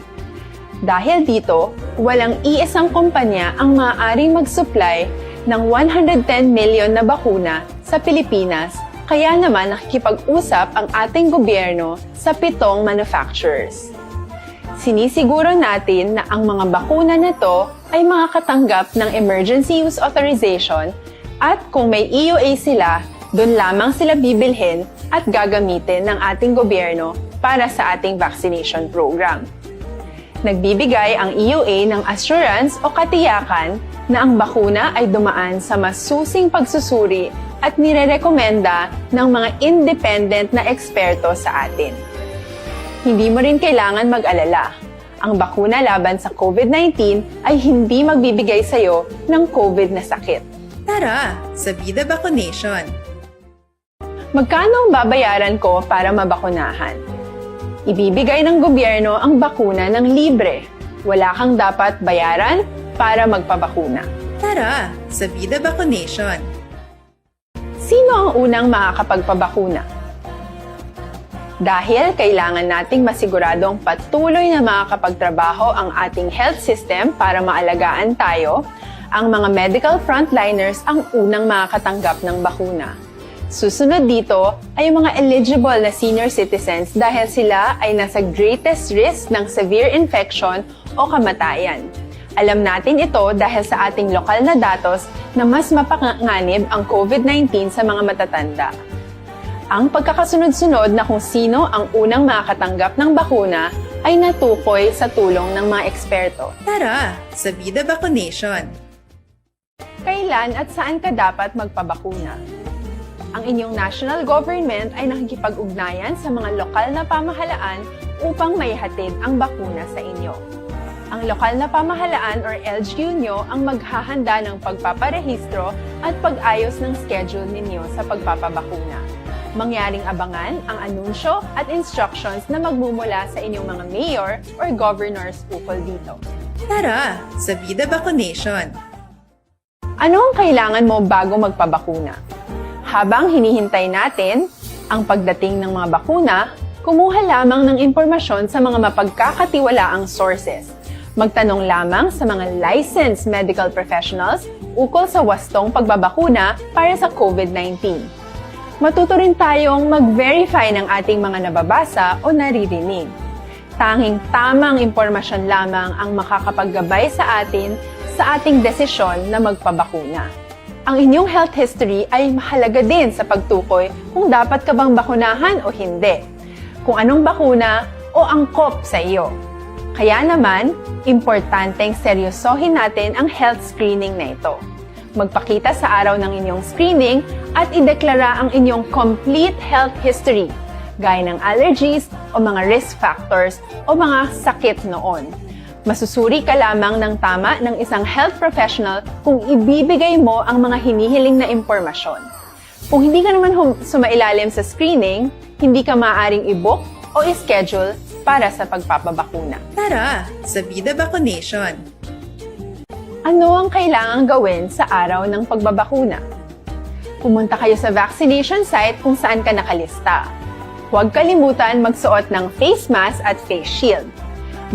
Dahil dito, walang iisang kumpanya ang maaaring mag-supply ng 110 million na bakuna sa Pilipinas, kaya naman nakikipag-usap ang ating gobyerno sa 7 manufacturers. Sinisiguro natin na ang mga bakuna nito ay makakatanggap ng Emergency Use Authorization at kung may EUA sila, doon lamang sila bibilhin at gagamitin ng ating gobyerno para sa ating vaccination program. Nagbibigay ang EUA ng assurance o katiyakan na ang bakuna ay dumaan sa masusing pagsusuri at nirerekomenda ng mga independent na eksperto sa atin. Hindi mo rin kailangan mag-alala. Ang bakuna laban sa COVID-19 ay hindi magbibigay sa'yo ng COVID na sakit. Tara sa Vida Vaccination! Magkano ang babayaran ko para mabakunahan? Ibibigay ng gobyerno ang bakuna ng libre. Wala kang dapat bayaran para magpabakuna. Tara sa Vida Vaccination! Sino ang unang makakapagpabakuna? Dahil kailangan nating masiguradong patuloy na makakapagtrabaho ang ating health system para maalagaan tayo, ang mga medical frontliners ang unang makakatanggap ng bakuna. Susunod dito ay yung mga eligible na senior citizens dahil sila ay nasa greatest risk ng severe infection o kamatayan. Alam natin ito dahil sa ating lokal na datos na mas mapanganib ang COVID-19 sa mga matatanda. Ang pagkakasunod-sunod na kung sino ang unang makakatanggap ng bakuna ay natukoy sa tulong ng mga eksperto. Tara sa Vida Vaccination! Kailan at saan ka dapat magpabakuna? Ang inyong national government ay nakikipag-ugnayan sa mga lokal na pamahalaan upang maihatid ang bakuna sa inyo. Ang lokal na pamahalaan or LGU nyo ang maghahanda ng pagpaparehistro at pag-ayos ng schedule ninyo sa pagpapabakuna. Mangyaring abangan ang anunsyo at instructions na magmumula sa inyong mga mayor or governors ukol dito. Tara sa Vida Vaccination! Ano ang kailangan mo bago magpabakuna? Habang hinihintay natin ang pagdating ng mga bakuna, kumuha lamang ng impormasyon sa mga mapagkakatiwalaang sources. Magtanong lamang sa mga licensed medical professionals ukol sa wastong pagbabakuna para sa COVID-19. Matuto rin tayong mag-verify ng ating mga nababasa o naririnig. Tanging tamang impormasyon lamang ang makakapaggabay sa atin sa ating desisyon na magpabakuna. Ang inyong health history ay mahalaga din sa pagtukoy kung dapat ka bang bakunahan o hindi, kung anong bakuna o angkop sa iyo. Kaya naman, importanteng seryosohin natin ang health screening na ito. Magpakita sa araw ng inyong screening at ideklara ang inyong complete health history, gaya ng allergies o mga risk factors o mga sakit noon. Masusuri ka lamang ng tama ng isang health professional kung ibibigay mo ang mga hinihiling na impormasyon. Kung hindi ka naman sumailalim sa screening, hindi ka maaaring i-book o i-schedule para sa pagpapabakuna. Tara sa Vida Vaccination! Ano ang kailangang gawin sa araw ng pagbabakuna? Pumunta kayo sa vaccination site kung saan ka nakalista. Huwag kalimutan magsuot ng face mask at face shield.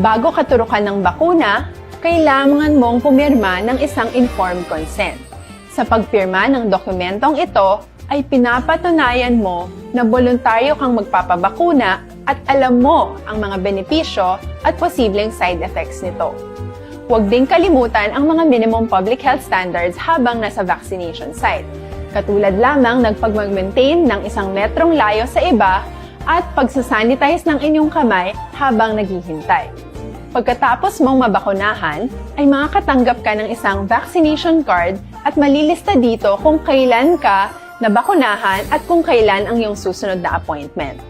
Bago katurukan ng bakuna, kailangan mong pumirma ng isang informed consent. Sa pagpirma ng dokumentong ito, ay pinapatunayan mo na voluntaryo kang magpapabakuna at alam mo ang mga benepisyo at posibleng side effects nito. Huwag din kalimutan ang mga minimum public health standards habang nasa vaccination site. Katulad lamang nagpag-maintain ng 1 metrong layo sa iba at pagsasanitize ng inyong kamay habang naghihintay. Pagkatapos mong mabakunahan, ay makakatanggap ka ng isang vaccination card at malilista dito kung kailan ka nabakunahan at kung kailan ang iyong susunod na appointment.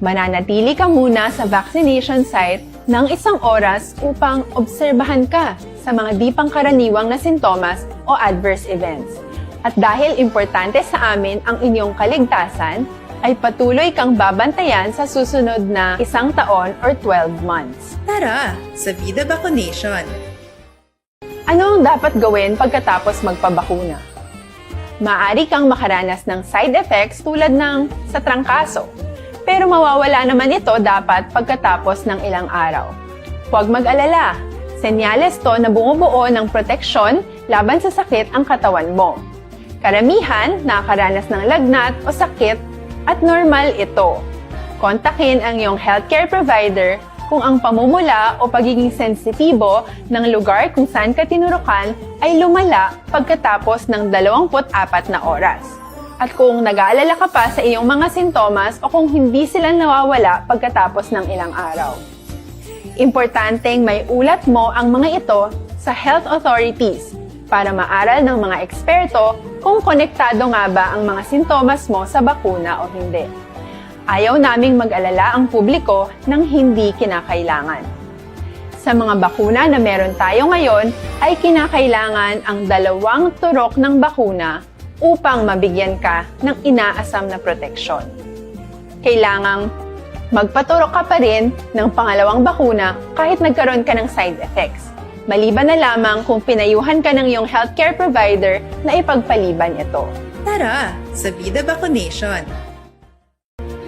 Mananatili ka muna sa vaccination site ng 1 oras upang obserbahan ka sa mga di pangkaraniwang na sintomas o adverse events. At dahil importante sa amin ang inyong kaligtasan, ay patuloy kang babantayan sa susunod na 1 taon or 12 months. Tara sa Vida Vaccination! Ano ang dapat gawin pagkatapos magpabakuna? Maaari kang makaranas ng side effects tulad ng sa trangkaso, pero mawawala naman ito dapat pagkatapos ng ilang araw. Huwag mag-alala, senyales to na bumubuo ng proteksyon laban sa sakit ang katawan mo. Karamihan nakakaranas ng lagnat o sakit at normal ito. Kontakin ang iyong healthcare provider kung ang pamumula o pagiging sensitibo ng lugar kung saan ka tinurukan ay lumala pagkatapos ng 24 na oras. At kung nag-aalala ka pa sa iyong mga sintomas o kung hindi sila nawawala pagkatapos ng ilang araw. Importanteng may ulat mo ang mga ito sa health authorities para maaral ng mga eksperto kung konektado nga ba ang mga sintomas mo sa bakuna o hindi. Ayaw naming mag-alala ang publiko ng hindi kinakailangan. Sa mga bakuna na meron tayo ngayon ay kinakailangan ang 2 turok ng bakuna upang mabigyan ka ng inaasam na proteksyon. Kailangang magpaturok ka pa rin ng pangalawang bakuna kahit nagkaroon ka ng side effects. Maliban na lamang kung pinayuhan ka ng iyong healthcare provider na ipagpaliban ito. Tara sa Vida Vaccination!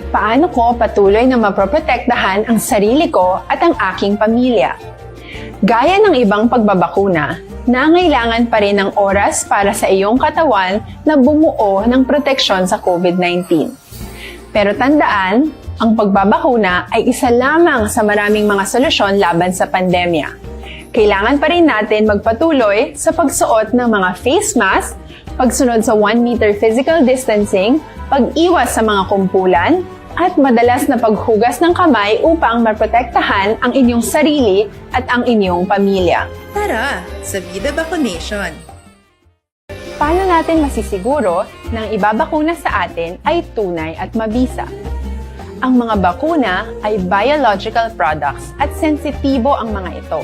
Paano ko patuloy na maproprotektahan ang sarili ko at ang aking pamilya? Gaya ng ibang pagbabakuna, nangailangan pa rin ng oras para sa iyong katawan na bumuo ng proteksyon sa COVID-19. Pero tandaan, ang pagbabakuna ay isa lamang sa maraming mga solusyon laban sa pandemya. Kailangan pa rin natin magpatuloy sa pagsuot ng mga face mask, pagsunod sa 1 meter physical distancing, pag-iwas sa mga kumpulan, at madalas na paghugas ng kamay upang maprotektahan ang inyong sarili at ang inyong pamilya. Tara sa Vida Vaccination! Paano natin masisiguro na ang ibabakuna sa atin ay tunay at mabisa? Ang mga bakuna ay biological products at sensitibo ang mga ito.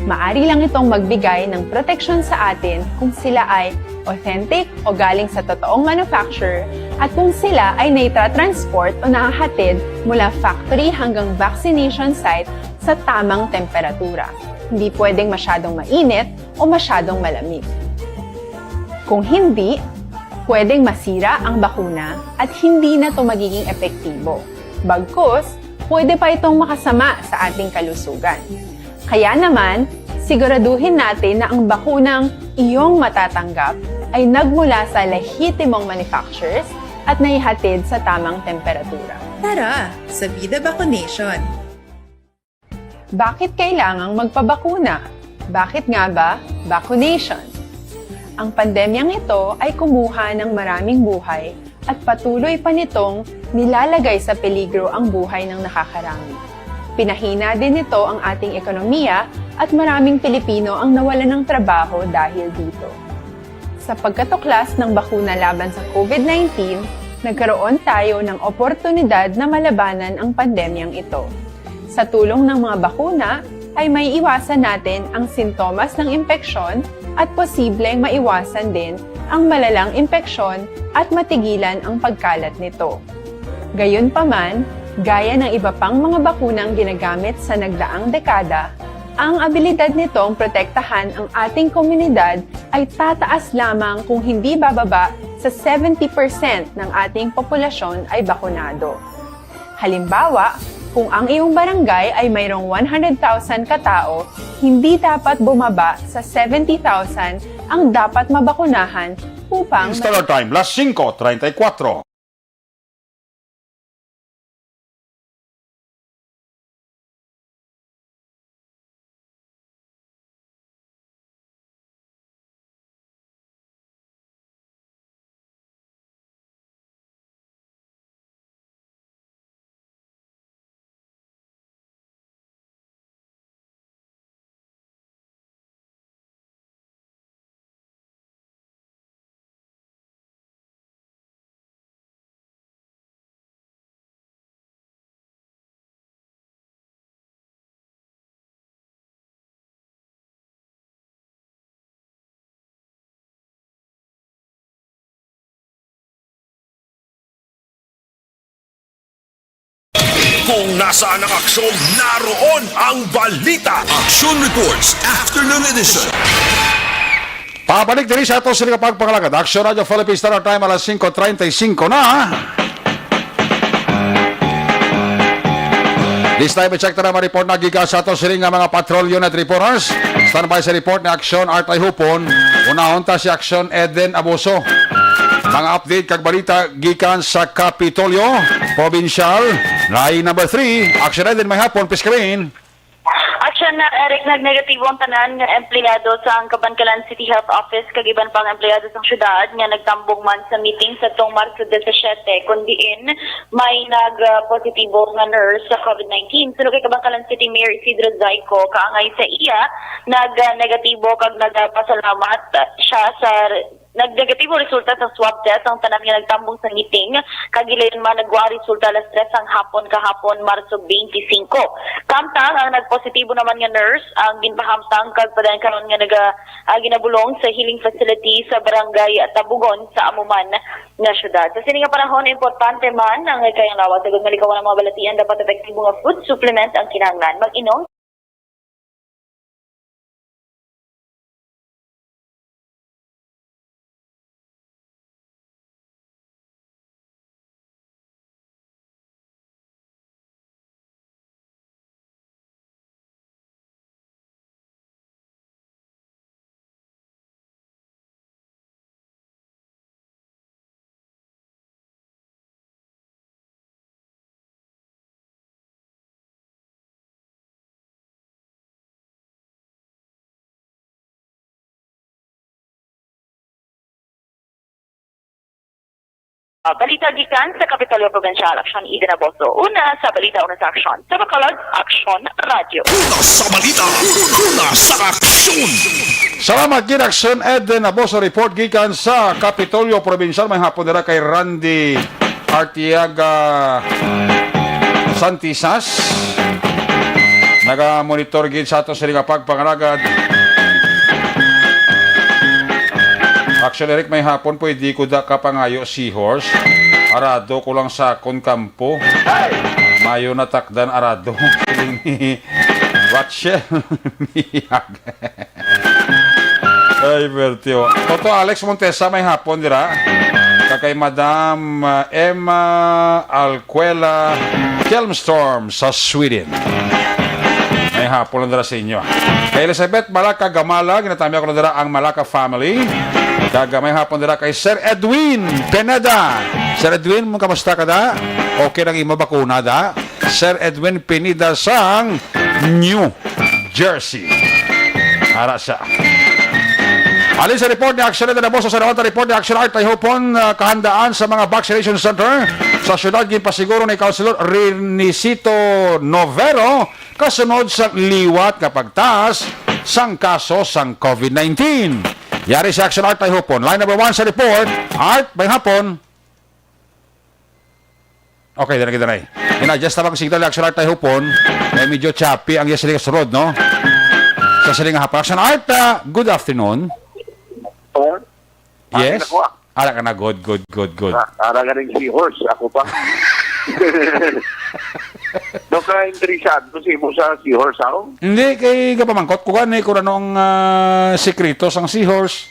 Maari lang itong magbigay ng proteksyon sa atin kung sila ay authentic o galing sa totoong manufacturer at kung sila ay naitra-transport o nahahatid mula factory hanggang vaccination site sa tamang temperatura. Hindi pwedeng masyadong mainit o masyadong malamig. Kung hindi, pwedeng masira ang bakuna at hindi na ito magiging epektibo. Bagkus, pwede pa itong makasama sa ating kalusugan. Kaya naman, siguraduhin natin na ang bakunang iyong matatanggap ay nagmula sa lehitimong manufacturers at naihatid sa tamang temperatura. Tara sa Vida Vaccination! Bakit kailangang magpabakuna? Bakit nga ba vaccination? Ang pandemyang ito ay kumuha ng maraming buhay at patuloy pa nitong nilalagay sa peligro ang buhay ng nakakarami. Pinahina din nito ang ating ekonomiya at maraming Pilipino ang nawalan ng trabaho dahil dito. Sa pagkatuklas ng bakuna laban sa COVID-19, nagkaroon tayo ng oportunidad na malabanan ang pandemyang ito. Sa tulong ng mga bakuna, ay may iwasan natin ang sintomas ng impeksyon at posibleng maiwasan din ang malalang impeksyon at matigilan ang pagkalat nito. Gayunpaman, gaya ng iba pang mga bakunang ginagamit sa nagdaang dekada, ang abilidad nitong protektahan ang ating komunidad ay tataas lamang kung hindi bababa sa 70% ng ating populasyon ay bakunado. Halimbawa, kung ang iyong barangay ay mayroong 100,000 katao, hindi dapat bumaba sa 70,000 ang dapat mabakunahan upang... Standard Time, las 5:34. Kung nasaan ang aksyon, naroon ang balita. Action Reports Afternoon Edition. Pabalik din sa ito sila pagpangalagad. Action Radio Philippines Standard Time alas 5:35 na. This time, i-check na naman report na giga sa ito sila nga mga patrol unit reporters. Standby sa report ni Action Artay Hupon. Unahon ta si Action Eden Abuso. Mga update kag balita gikan sa Kapitolyo, Provincial, line number 3. Action Eden, may hapon, please come in. Action na Eric, nag-negatibo ang tanan ng empleyado sa Cabancalan City Health Office kagiban pang empleyado sa syudad nga nagtambong man sa meeting sa tong Marso 17 kundiin may nag-positibo nga nurse sa COVID-19. Suno kay Cabancalan City Mayor Isidro Zayco kaangay sa iya nag-negatibo kag nagpasalamat siya sa Nagnegatibo resulta sa swab test ang tanan nga nagtambong sa meeting. Kagilayon man nagwa resulta alas 3 ang hapon kahapon Marso 25. Kamtang ang nagpositibo naman nga nurse ang ginpahamtang kag padan karon nga ginabulong sa healing facility sa barangay Tabugon sa Amuman nga syudad. Sa sining nga panahon importante man ang kayang lawat sagud malikawan ang mga balatian dapat epektibo nga food supplement ang kinahanglan. Mag-inom balita gikan sa Kapitolyo Provincial Aksyon Ida Naboso. Una sa balita, una sa aksyon. Sa Bacolod, Aksyon Radio. Una sa balita, una sa aksyon. Salamat gid Aksyon Ed Naboso report gikan sa Kapitolyo Provincial. May hapon dira kay Randy Artiaga Santisas. Naga-monitor gid sa ato sa nga pagpangalagad. Actually, Eric, may hapon po, hindi ko da kapangayo seahorse. Arado ko lang sa konkampo. Mayo na takdan arado. Watch Ay, Bertio. Toto Alex Montesa, may hapon dira. Kakay Madam Emma Alcuela Kelmstorm sa Sweden. May hapon lang dira sa inyo. Kay Elizabeth Malaka Gamala, ginatami ako na dira ang Malaka family. Gagamay hapon dira kay Sir Edwin Pineda. Sir Edwin, kamusta ka da? Okay lang imo bakuna da? Sir Edwin Pineda sang New Jersey. Ara siya. Alin sa report ni Action na boss sa nawanta report ni Action Art ay hopon kahandaan sa mga vaccination center sa syudad gipasiguro ni Councilor Renisito Novero kasunod sa liwat kapag taas sang kaso sang COVID-19. Yari si Action Art ay hopon. Line number 1 sa report. Art, may hapon. Okay, dana kita na eh. Ina-adjust na bang signal ni Action Art ay hopon. May medyo choppy ang yasiling sa road, no? Sa siling hapon. Action Art, good afternoon. Yes? Ala ka na, good. Ara ka rin si horse, ako pa. Doon ka interesado si mo sa seahorse ako? Hindi, kay kapamangkot ko gani kung anong sekreto sang seahorse.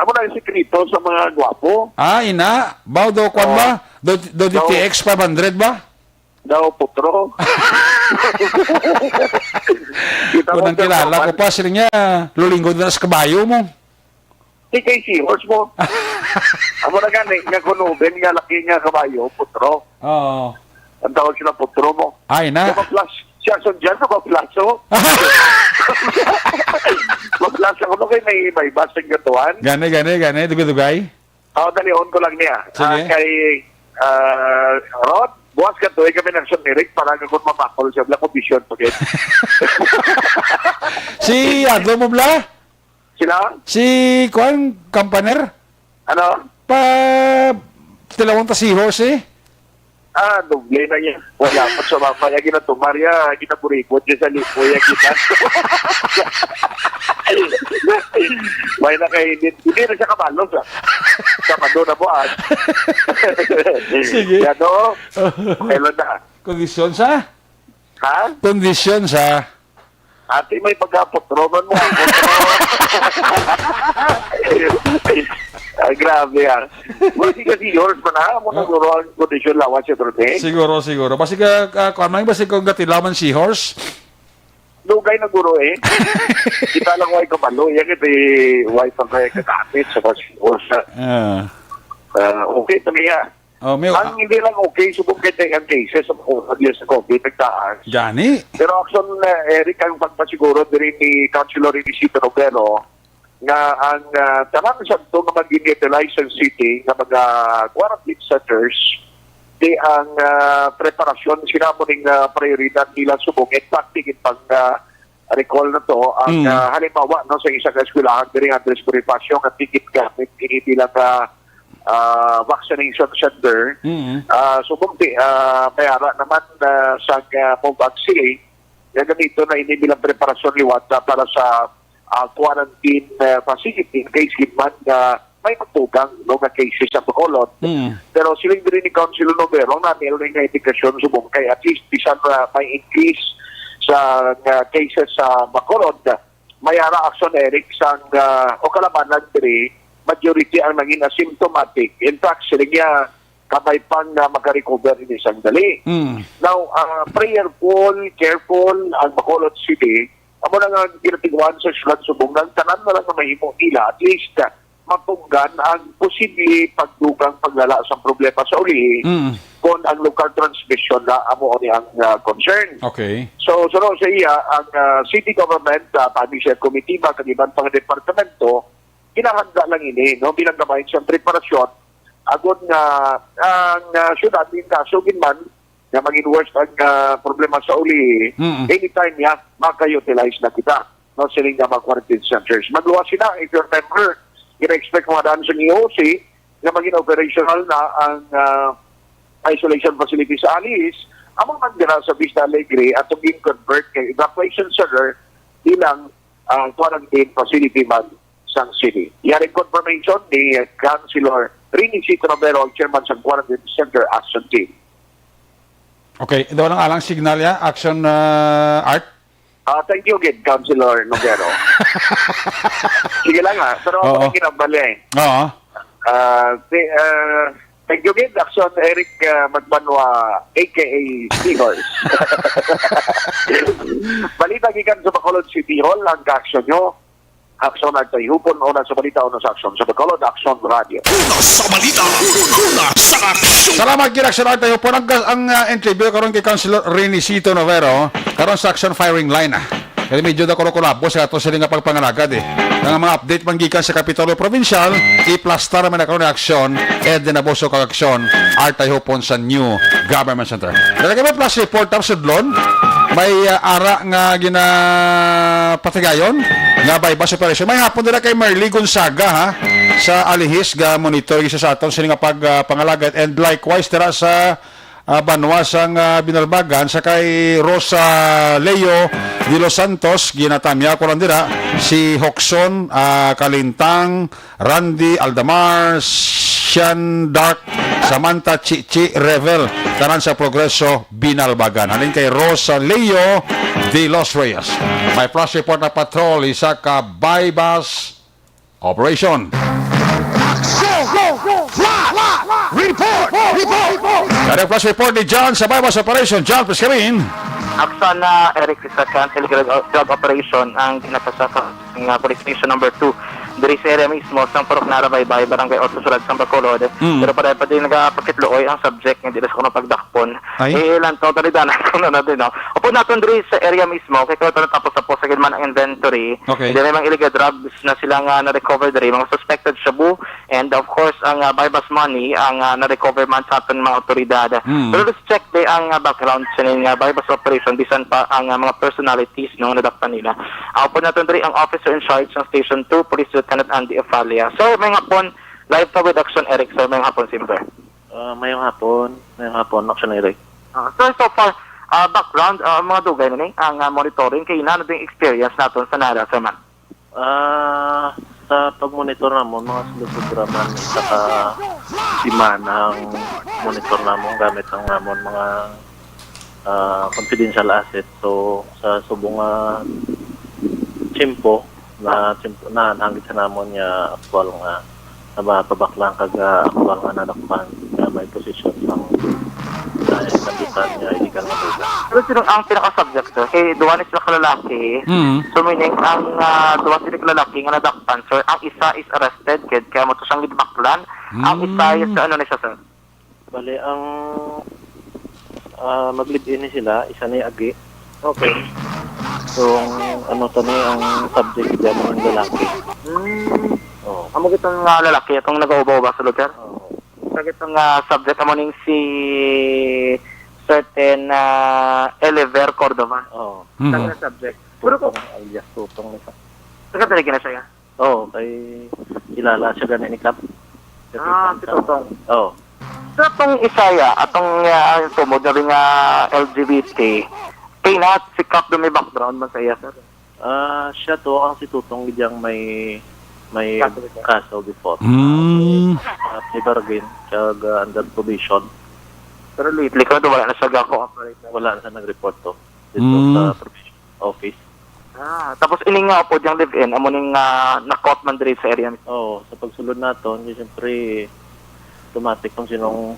Ako na yung sekreto sa mga gwapo. Ina? Baw do kwan ba? Do DTX 500 ba? Daw putro. Kung ang kilala ko pa, sila niya, lulinggo na sa kabayo mo. Di kay seahorse mo. Ako na gani, nga kunuben, nga laki nga kabayo, putro. Oo. Ang tawag sila putro mo. Na? Flash. Siya son dyan, flash o. Mag-flash ako no kay may basing gatuan. Gane, dugay-dugay. Dali, on ko lang niya. Sige. Kay Rod, buwas ka to, kami ng Rick, parang ako mamakol siya, bla condition to get. Si Adlo mo bla? Sila? Si Kwan, Kampaner? Ano? Tilawang ta seahorse eh. Doble na niya. Wala pa sa mamaya ginatumarya, ginaburikot niya sa lipoy, kita. May na kay hindi na siya kabalos, Kamado na buwan. Sige. Yan o. Kailan na? Kondisyon sa? Ha? Kondisyon sa? Ate, may pagkapotroman mo. Ay, grabe yan. Wala kasi yours man ha? Muna guro ang kondisyon lawan siya trote. Siguro. Basi ka, kuan basi kung gatilaman si horse? Lugay na guro eh. Kita lang way kabalo. Yan kita way pang kaya kakamit sa horse. Okay, tamiya. Ang hindi lang okay, subong kita ang cases sa mga sa COVID, nagtaas. Gani? Pero action, Eric, ang pagpasiguro din ni Councilor Renisito Novero nga ang tanang sa ito nga mag-utilize ang city nga mga quarantine centers di ang preparasyon sinamuning prioridad nila subong at pagtingin pang recall na to, ang halimbawa no, sa isang eskwelahan, diri nga Andres Bonifacio, at tigit gamit inibilang vaccination center. Sumumpi, mayara naman sa pag-vaccinate, yan ganito na inibilang preparasyon liwat para sa quarantine facility in case man may matugang no, nga cases sa Bacolod. Pero siling din ni Councilor Novero na meron na indikasyon subong kay at least bisan may increase sa cases sa Bacolod, mayara action Eric sa o kalabanan diri majority ang naging asymptomatic. In fact, sila niya kamay pang makarecover in isang dali. Now, prayerful, careful ang Bacolod City. Amo na nga ginatiguan sa syudad subong ng tanan na lang na mahimo nila at least matunggan ang posible pagdugang paglala sa problema sa uli kung ang local transmission na amo ni ang concern. Okay. So sa iya, ang city government, public committee, kagiban pang departamento, kinahanda lang ini, no, bilang gamay sa preparasyon, agon nga ang syudad din kaso man na maging worst ang problema sa uli, anytime niya, maka-utilize na kita. No, siling nga mga quarantine centers. Magluwas sila, if you remember, ina-expect mga daan sa EOC na maging operational na ang isolation facility sa Alice, among mandira sa Vista Alegre at maging convert kay evacuation center bilang quarantine facility man sa city. Yan ang confirmation ni Councilor Rini Cito Romero, chairman sa Quarantine Center Action Team. Okay, ito lang alang signal ya, action art. Thank you again, Councilor Novero. Sige lang pero ako na kinabali. Oo. Thank you again, Action Eric Magbanwa, a.k.a. Seahorse. Balita gikan sa Bacolod City Hall, ang ka-action nyo. Action at ihupon una sa balita, una sa action. Sa Bacolod, Action Radio. Una sa balita, una sa aksyon. Salamat Action art tayo po ang interview karon kay Councilor Renicito Novero karon sa action firing line Kaya medyo na kulabo sa ato sila nga pagpangalagad Ang mga update manggikan sa Kapitolyo Provincial, i-plastar naman na karon aksyon, ed na boso kag aksyon, art tayo hupon sa New Government Center. Talaga may plus report tapos sudlon, may ara nga ginapatigayon nga bypass operation. May hapon nila kay Marley Gonzaga ha, sa Alihis ga monitor isa sa aton sila nga pagpangalagad, and likewise tira sa Banwasang Binalbagan sa kay Rosa Leo de los Santos ginatamya ko lang dira si Hoxon Kalintang, Randy Aldamar, Sean Dark, Samantha Chichi Revel tanan sa Progreso Binalbagan. Halin kay Rosa Leo de los Reyes. May flash report na patrol isa ka bypass operation. Kada flash report ni John sa bypass operation. John, please come in. Aksan na Eric sa illegal drug operation ang ginapasaka ng police station number 2 diri sa area mismo sa Purok Narabay-Bay, Barangay 8 Sulad, San Bacolod. Pero para pa din nagapakitluoy ang subject nga dili sa kuno pagdakpon. Ilan totalidad na kuno na din no. Upo naton diri sa area mismo kay kuno tapos sa man ang inventory. Okay. Dili mga illegal drugs na sila nga na-recover diri, mga suspected shabu, and of course ang bypass money ang na-recover man sa aton mga otoridad. Pero let's check day ang background sa ning bypass operation bisan pa ang mga personalities no nadakpan nila. Upo naton diri ang officer in charge ng Station 2, Police Lieutenant Andy Efalia. So, may hapon, live pa with Action Eric. So, may hapon, Simper. May hapon, Action Eric. So far, background, mga dugay na ang monitoring, kaya na yung experience natin sa Nara, sir man? Sa pag-monitor naman, mga sulod-sudra man, saka siman ang monitor naman gamit ang naman mga confidential asset. So, sa subong chimpo na nahangit sa namon niya actual nga nabapabaklang kag actual nga nadakpan na may posisyon sang nabitan niya illegal nga droga. Pero sino ang pinaka-subject sir? Kay duwa ni sila kalalaki, so meaning ang duwa sila kalalaki nga nadakpan sir, ang isa is arrested kaya mo to siyang gidbaklan, ang isa is ano na siya sir? Bali ang mag-live-in sila, isa ni Agi. Okay. So, ano to ni ang subject diyan ng lalaki. Amo gitong lalaki itong nag-ubaw ba sa lugar? Sa gitong subject amo ning si certain Oliver Cordova. Sa subject. Tutong, alias Tutong nito. Nagkatalig na siya. Oo, kay kilala siya ganun ni Cap. Si Tutong. Oo. So, itong Isaya, atong tumod na rin nga LGBT, kay na si Cap na may background man sa iya, sir. Siya to, ang si Tutong diyang may kaso before. Bargain, siya under probation. Pero lately ko, wala na siya ga-cooperate. Wala na siya nag-report to dito sa probation office. Tapos ining nga po diyang live-in, amo ning na-caught man diri sa area. Oo, sa pagsulod naton, siyempre, automatic kung sinong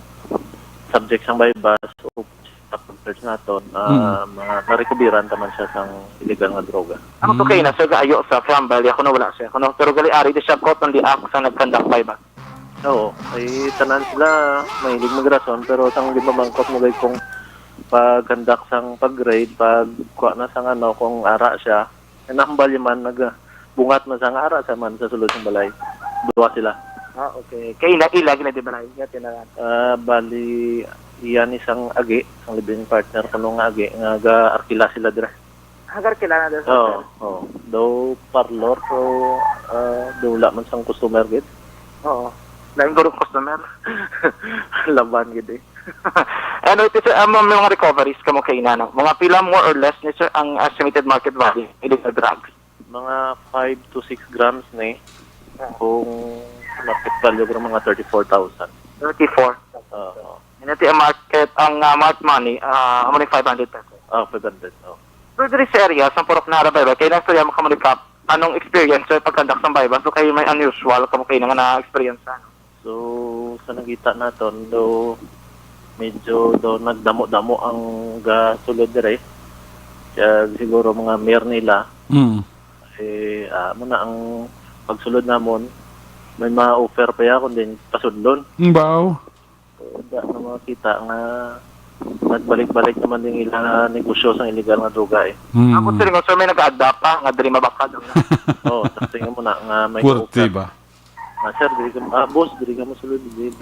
subject sang bypass o pag-search naton, na-recoveran naman siya sang illegal nga droga. Ako to kayo na siya gaayo sa Framberry, ako na wala siya. Pero gali ari di siya caught on the act sa nag-conduct bypass. Oo, ay tanan sila mahilig migrasyon pero sang di mabangkot mo gay kung pag-conduct sang pag-grade, pag-kuha na sang kung ara siya, nahambal man, nagbungat man sang ara sa man sa sulod ng balay. Dua sila. Okay. Kaya ilag na di ba na? Bali, iyan isang agi, ang living partner ko nung agi, nga ga-arkila sila dire. Arkila na dire? Oo. Daw parlor, so wala man sang customer gid. Oo. Lain gurong customer. Laban gid eh. Ano ito sir, mga recoveries kamo kay inano? Mga pila more or less ni sir ang estimated market value illegal drugs? Mga 5 to 6 grams ni. Kung market value ko mga 34,000. 34? Oo. Ito ang market, ang market money, amo ni 500 pesos. 500. Pero diri sa area, sa Purok Nara, Bayba, kaya lang storya mo kamunikap, anong experience sir pag-conduct ng Bayba? So kayo may unusual, kamo kayo nga na-experience ano? So, sa nakita naton, do medyo do nagdamo-damo ang gasulod dire. Kaya siguro mga mayor nila. Muna ang pagsulod namon, may ma-offer pa ya kung din pasudlon. Baw. So, na makita nga nagbalik-balik naman din ilang negosyo sa illegal nga droga eh. Ako sir, may nag-adapt pa, nga diri mabakad. Oo, tingnan mo na nga may Purti ba? Sir, boss, diri ka masulod. Diri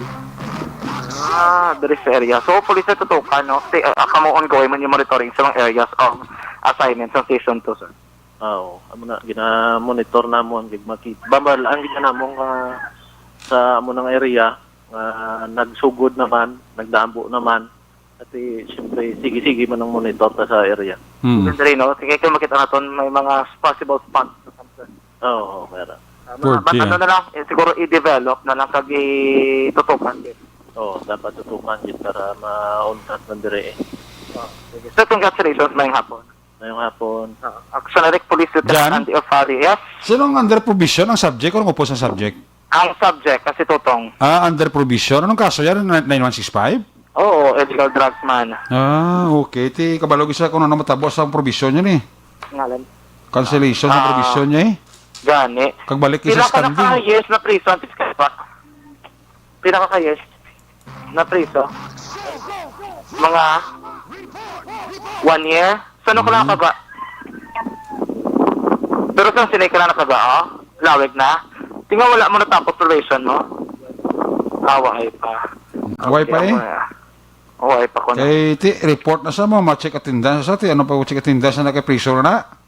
sa area. So, police na tutukan, no? Kamo ongoing man yung monitoring sa mga areas of assignment sa Station 2, sir. Oo. Gina-monitor namon, makita. Babalaan gina namon sa amunang area, nagsugod naman, nagdambo naman. At siyempre, sige-sige man ang monitor ta sa area. Diri, no? Sige kayo makita natin may mga possible spots. Oo, meron. Ano na lang, siguro i-develop na lang kag i-tutukan din. Oo, dapat tutukan din para ma-untat ng dire eh. So, congratulations, ngayong hapon. Ngayong hapon. Auxiliary Police Lieutenant Andy Ofari, yes? Sinong under provision ang subject o ano po sa subject? Ang subject, kasi Tutong. Under provision. Anong kaso yan? 9165? Oo, illegal drugs man. Okay. Ti kabalog isa kung ano matabos ang provision niya eh. Ngalan? Cancellation sa provision niya eh. Gani. Kagbalik isa standing. Pila ka yes na prison, Pila ka yes na prison? Mga 1 year? Saan ka lang kaga? Pero saan sinay ka lang nakaga, Lawig na? Tingnan wala mo natapos probation mo? Away pa. Away pa eh? Away pa ko na. Ti, report na sa mo, ma-check attendance sa ti. Ano pa check attendance na naka-prison na?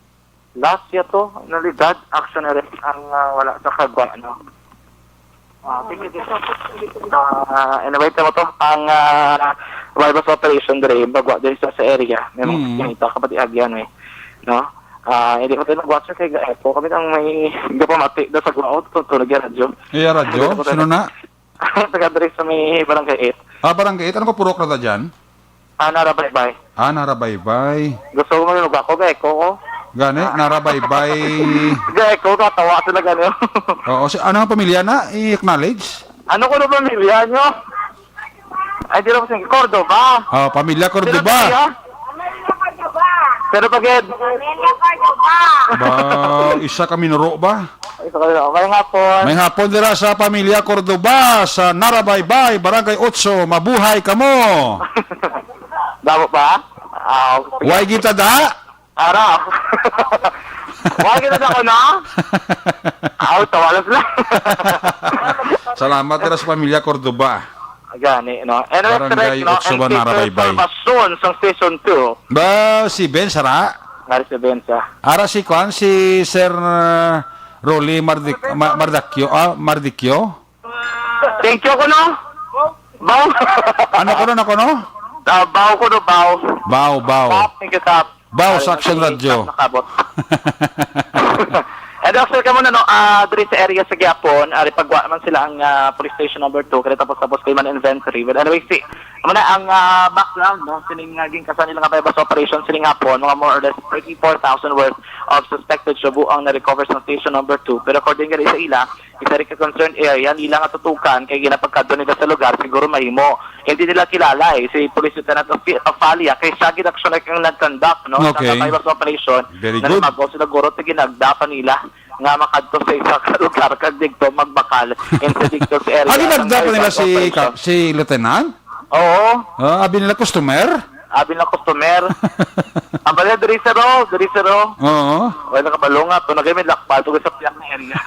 Last year to, nalidad, action arrest ang wala sa kagwa, no? Anyway, tama to, ang bypass operation dire, bagwa din sa area. May mga kinita kapati agyan, no? Hindi ko tayo nag-watch kay Gaepo. Kami ang may gapamati doon sa gwaot, tutunog yung radyo. Radyo? Sino na? Taga-dire sa may barangay 8. Barangay 8? Ano ko purok na ta dyan? Narabaybay. Narabaybay. Gusto mo manunog ako, Gaepo, Gani, narabaybay. Gaepo, katawa talaga niyo. Oo, ano ang pamilya na? I-acknowledge? Ano ko na pamilya niyo? Ay, di lang ko sige, Cordoba. Pamilya Cordoba. Pero pagid. Pamilya Cordoba. Isa kami nuro ba? May hapon. May hapon dira sa pamilya Cordoba, sa Narabaybay, Barangay 8. Mabuhay kamo. Damo ba? Why kita da? Ara. Why kita da ko na? Tawalas lang. Salamat dira sa pamilya Cordoba. Gani, no? And Barangay 8 ba Narabaybay? Information sa Station 2. Si Ben Sara? nga residensya. Ara si Kwan, si Sir Rolly Mardikyo? Thank you ko no. Bao. Ano ko no? Bao ko no, bao. Bao. Thank you, Kap. Bao sa Action Radio. Nakabot. And also, kamo na no, diri sa area sa Gyapon, pagwa naman sila ang police station number 2, kaya tapos kayo man inventory. But anyway, na ang background, no, sining naging kasan nilang bypass operation, sining hapon, mga more or less 34,000 worth of suspected shabu ang na-recover sa station number 2. Pero according ka rin sa ila, isa rin ka-concerned area, nila nga tutukan, kaya ginapagkado nila sa lugar, siguro mahimo. Hindi nila kilala si Police Lieutenant Afalia, kaya siya ginaksyon ang nag-conduct, no, okay, sa bypass operation. Very na good. namago sila guro, ginagdapan nila nga makadto sa isa ka lugar kag digto magbakal in sa digto sa area. Ano nagdapan nila si Lieutenant? Oo. Abi nila customer? Abi na customer. Ang bala diri sa ro. Oo. Wala ka balunga to nagay lakpal to sa piyak na area.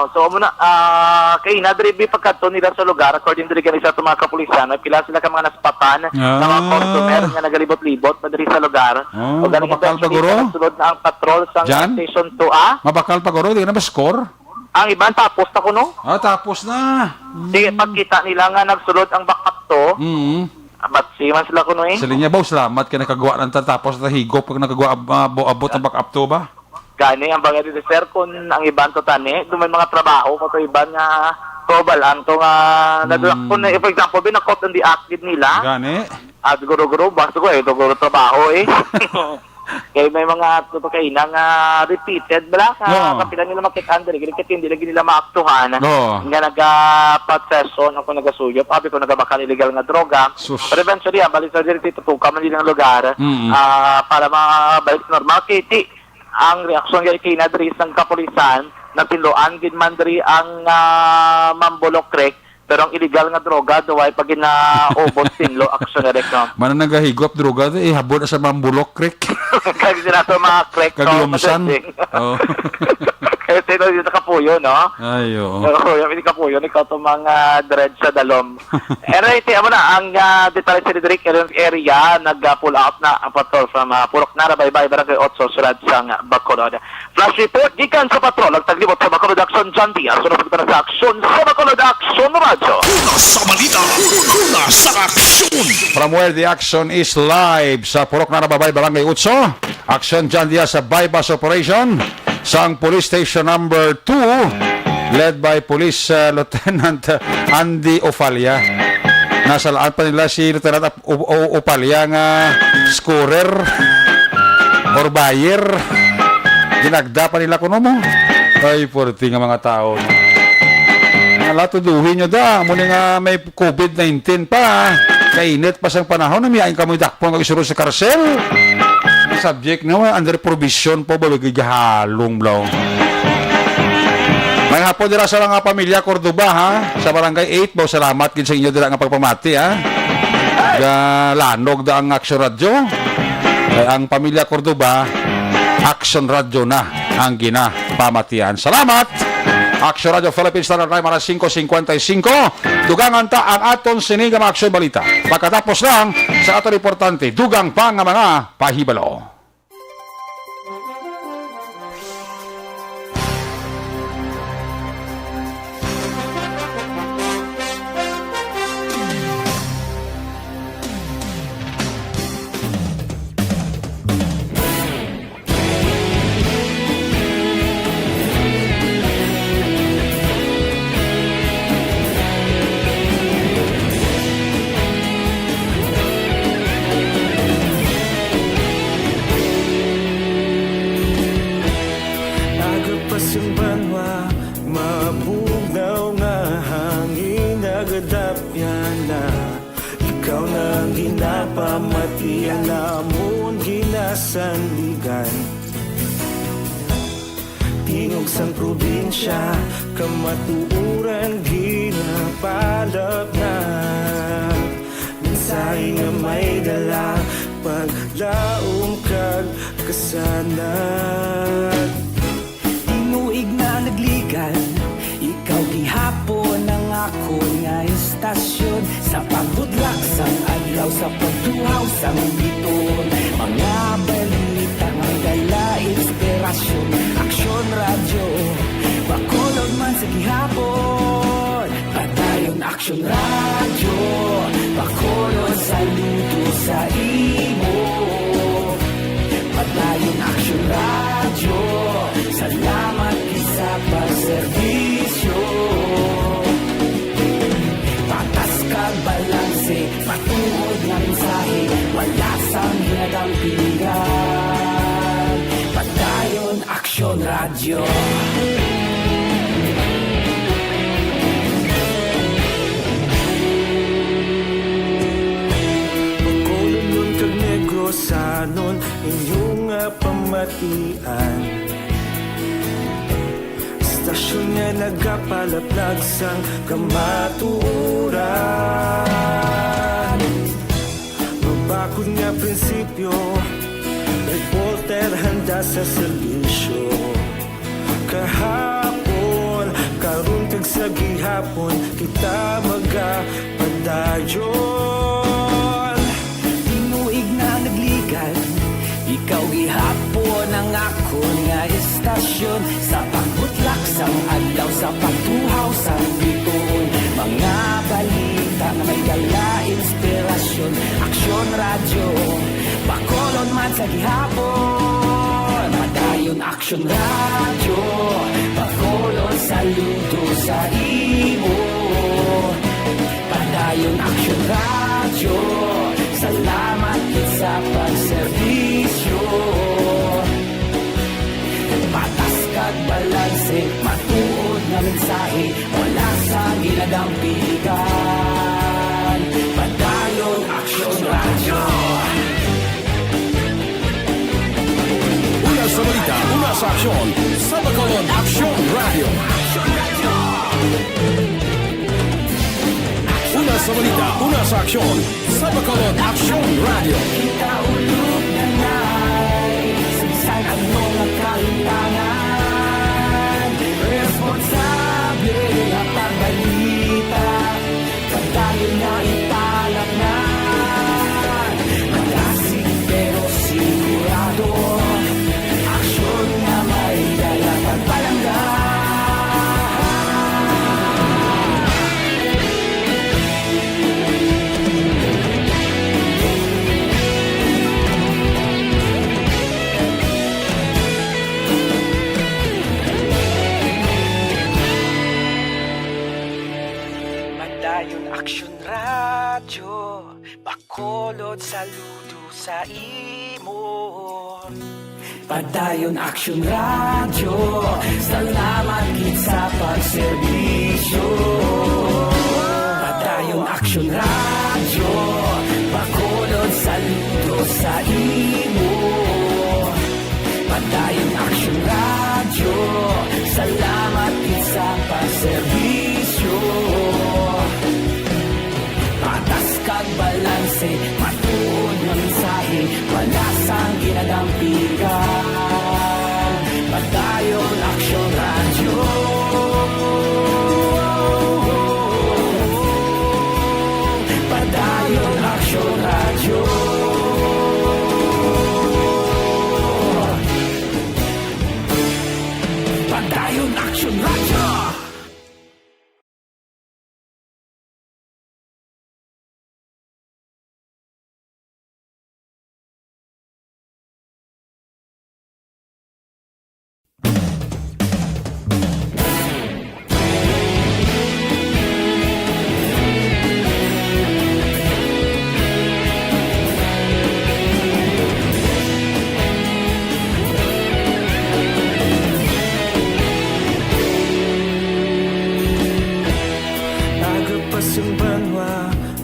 So muna kay na diri pagkadto nila sa lugar according diri kanisa sa mga kapulisan, pila sila ka mga naspatan na mga customer nga nagalibot-libot pa diri sa lugar. O mabakal pa guro? Sunod na ang patrol sa station 2A. Mabakal pa guro, di na ba score? Ang iban tapos na kuno. Tapos na. Di pagkita nila nga nagsulod ang backup to. But siman sila kuno eh. Sila niya ba, salamat ka nakagawa ng tapos na higop pag nakagawa abot ang backup to ba? Gani ang bagay dito sir kung ang iban to tani, may mga trabaho ko to iban nga tobal ang to nga kung for example binakot ang di-active nila. Gani. Guro-guro basta ko guro trabaho eh. Kaya may mga tutukainan nga repeated bala ka kapila nila makikandari kaya hindi lagi nila maaktuhan nga nagpa-session ako nagasuyop abi ko nagabakal illegal nga droga pero eventually balik sa dito tutukan man nilang lugar para mabalik normal kiti ang reaksyon kay kinadri ng kapulisan na tinuan gid man diri ang Mambulok Creek pero ang illegal nga droga duway pag ginaubos sinlo action direct no. Mana nagahigop droga habon sa Mambulok Creek. Kaya sila ito mga Creek Kagilumsan. Oo. Kaya sila dito kapuyo, no? Ayo. Yung hindi kapuyo, ikaw ito mga dread sa dalom. Anyway, mo na, ang detalye sa Didrik area, nag-pull out na ang patrol from Purok Nara, Baybay, Barangay 8, Surad sa Bacolod. Flash report, gikan sa patrol, ang taglibot sa Bacolod Action, John Diaz. Sunod na sa aksyon sa Bacolod Action Radio. Una sa balita, una sa aksyon. From where the action is live sa Purok Nara, Baybay, Barangay 8, Action John Diaz sa bypass operation sa Police Station number 2 led by Police Lieutenant Andy Ofalia. Nasa laan pa nila si Lieutenant Ofalia nga scorer or buyer. Ginagda pa nila kuno mo. Ay, porti nga mga tao. Latuduhin nyo da. Muli nga may COVID-19 pa. Kainit pa sa panahon na miyain kami dakpong kag-isuro sa karsel. Subject na under provision po ba halong blaw. May hapon dira sa mga pamilya Cordoba ha sa barangay 8 bo salamat gid sa inyo dira nga pagpamati ha. Lanog da ang Action Radio. Ang pamilya Cordoba Action Radio na ang ginapamatian. Salamat. Action Radio Philippines Standard Time alas 5:55. Dugangan ta ang aton sinigang mga aksyon balita. Pagkatapos lang sa aton importante, dugang pa nga mga pahibalo. Tingog sang probinsya, kamatuuran ginapalap na. Mensahe nga may dala, paglaom kag kasanat. Tinuig na nagligan, ikaw gihapon ang ako nga istasyon. Sa pagudlak sang adlaw sa pagtuhaw sa biton. Mga balita ng dala, inspirasyon, aksyon, radyo, bakulog man sa gihapon. Padayon aksyon, radyo, bakulog saludo sa imo. Padayon aksyon, radyo, salamat sa pagserbisyo. Patas kag balanse, patuod na mensahe, wala sang hinadang pilihan. Padayon aksyon, radyo. Pagkulong kag Negrosanon, inyong pamatian. Stasyon nga nagapalaplag sang kamatuuran. Mabakod nga prinsipyo, reporter handa sa serbisyo. Kahapon, karun kag sa gihapon, kita magapadayon. Tinuig na nagligan, ikaw gihapon ang ako nga istasyon. Sa pagbutlak sang adlaw, sa pagtuhaw sa biton. Mga balita na may dala, inspirasyon, aksyon, radyo, bakolon man sa gihapon. Padayon aksyon, radyo, bakolon saludo sa imo. Padayon aksyon, radyo, salamat sa pagserbisyo. Patas kag balanse, matuod na mensahe, wala sa ginadang piligan. Padayon aksyon, radyo. Una sa balita, una sa aksyon, sa Bacolod Aksyon Radio. Una sa balita, una sa aksyon, sa Bacolod Aksyon Radio. Kita ulog na na'y sagsay ang mga kalintangan. Responsable ang pagbalita, pagdayon na ipalat na. Magasig pero sigurado, aksyon na may dala pagpalanggan. Padayon aksyon, radyo, bakolod saludo sa imo. Padayon aksyon, radyo, salamat gid sa pagserbisyo. Padayon aksyon, radyo, bakolod saludo sa imo. Padayon aksyon, radyo, salamat gid sa pagserbisyo. Patas kag balanse, matuod na mensahe, wala sang ginadampigan. Padayon aksyon, radyo. Padayon aksyon, radyo. Padayon aksyon, radyo. Nagapas yung banwa,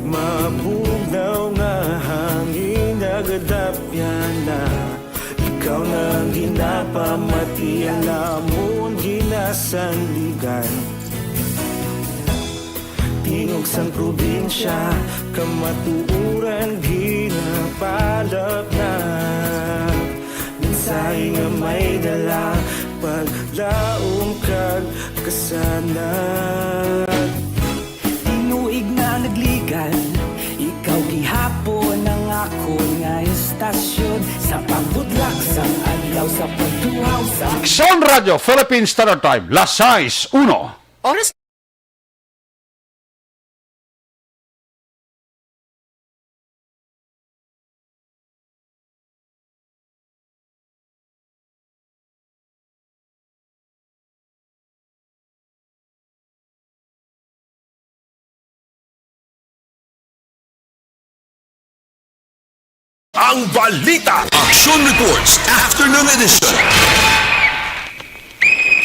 mabugnaw nga hangin, nagadapyan na. Ikaw na ginapamati, alamon ginasanligan. Tingog sang probinsya, kamatuuran ginapalap na. Mensahe nga may dala, paglaong kag kasanat. Tinuig na nagligan, ikaw gihapon istasyon sa pambudlak sa adlaw sa pagtuhaw sa Aksyon Radio, Philippine Standard Time, las 6:01. Oras Ang balita. Action Reports Afternoon Edition.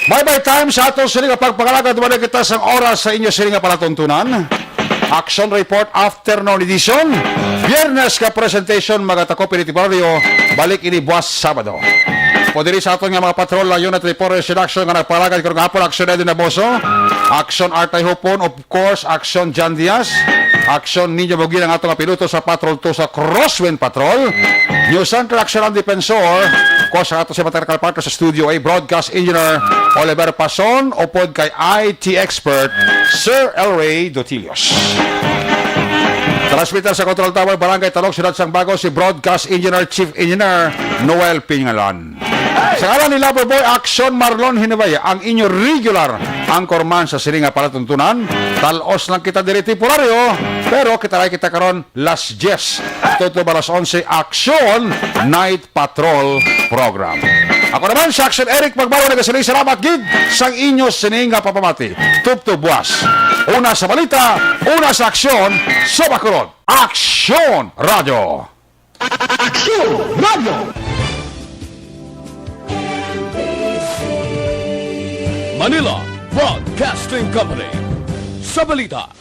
Bye-bye time sa ato sininga pagpangalaga. Dumalang kita sa oras sa inyo sininga palatuntunan. Action Report Afternoon Edition. Biyernes ka presentation magatako pinitibaryo. Balik ini buwas Sabado. O diri sa aton nga mga patrol la unit reporters in action nga nagpalagad karong hapon. Action Edwin Naboso. Action Artay Hopon. Of course, Action Jan Diaz. Action Ninja Bugin ang atong piloto sa Patrol 2 sa Crosswind Patrol. New Center Action ang Defensor. Ko sa ato sa material partner sa studio ay Broadcast Engineer Oliver Pason o pod kay IT Expert Sir El Ray Dotilios. Transmitter sa Control Tower Barangay Talog Siyudad Sangbago si Broadcast Engineer Chief Engineer Noel Pingalan. Sa ngalan ni Loverboy Action Marlon Hinebaya ang inyo regular anchorman sa sininga palatuntunan. Talos lang kita diri temporaryo pero kita karon las 10 toto balas 11 Action Night Patrol Program. Ako naman si Action Eric Magbawa nagasiling salamat gid sang inyo sininga papamati. Tubto buwas. Una sa balita, una sa aksyon, sa bakurod. Action Radio! Action Radio! Manila Broadcasting Company. Sa balita,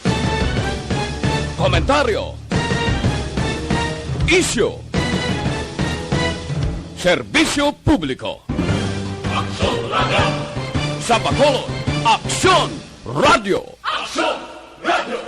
komentaryo, isyu, serbisyo publiko. Action Radio. Sa Bacolod, Aksyon Radio! Action Radio.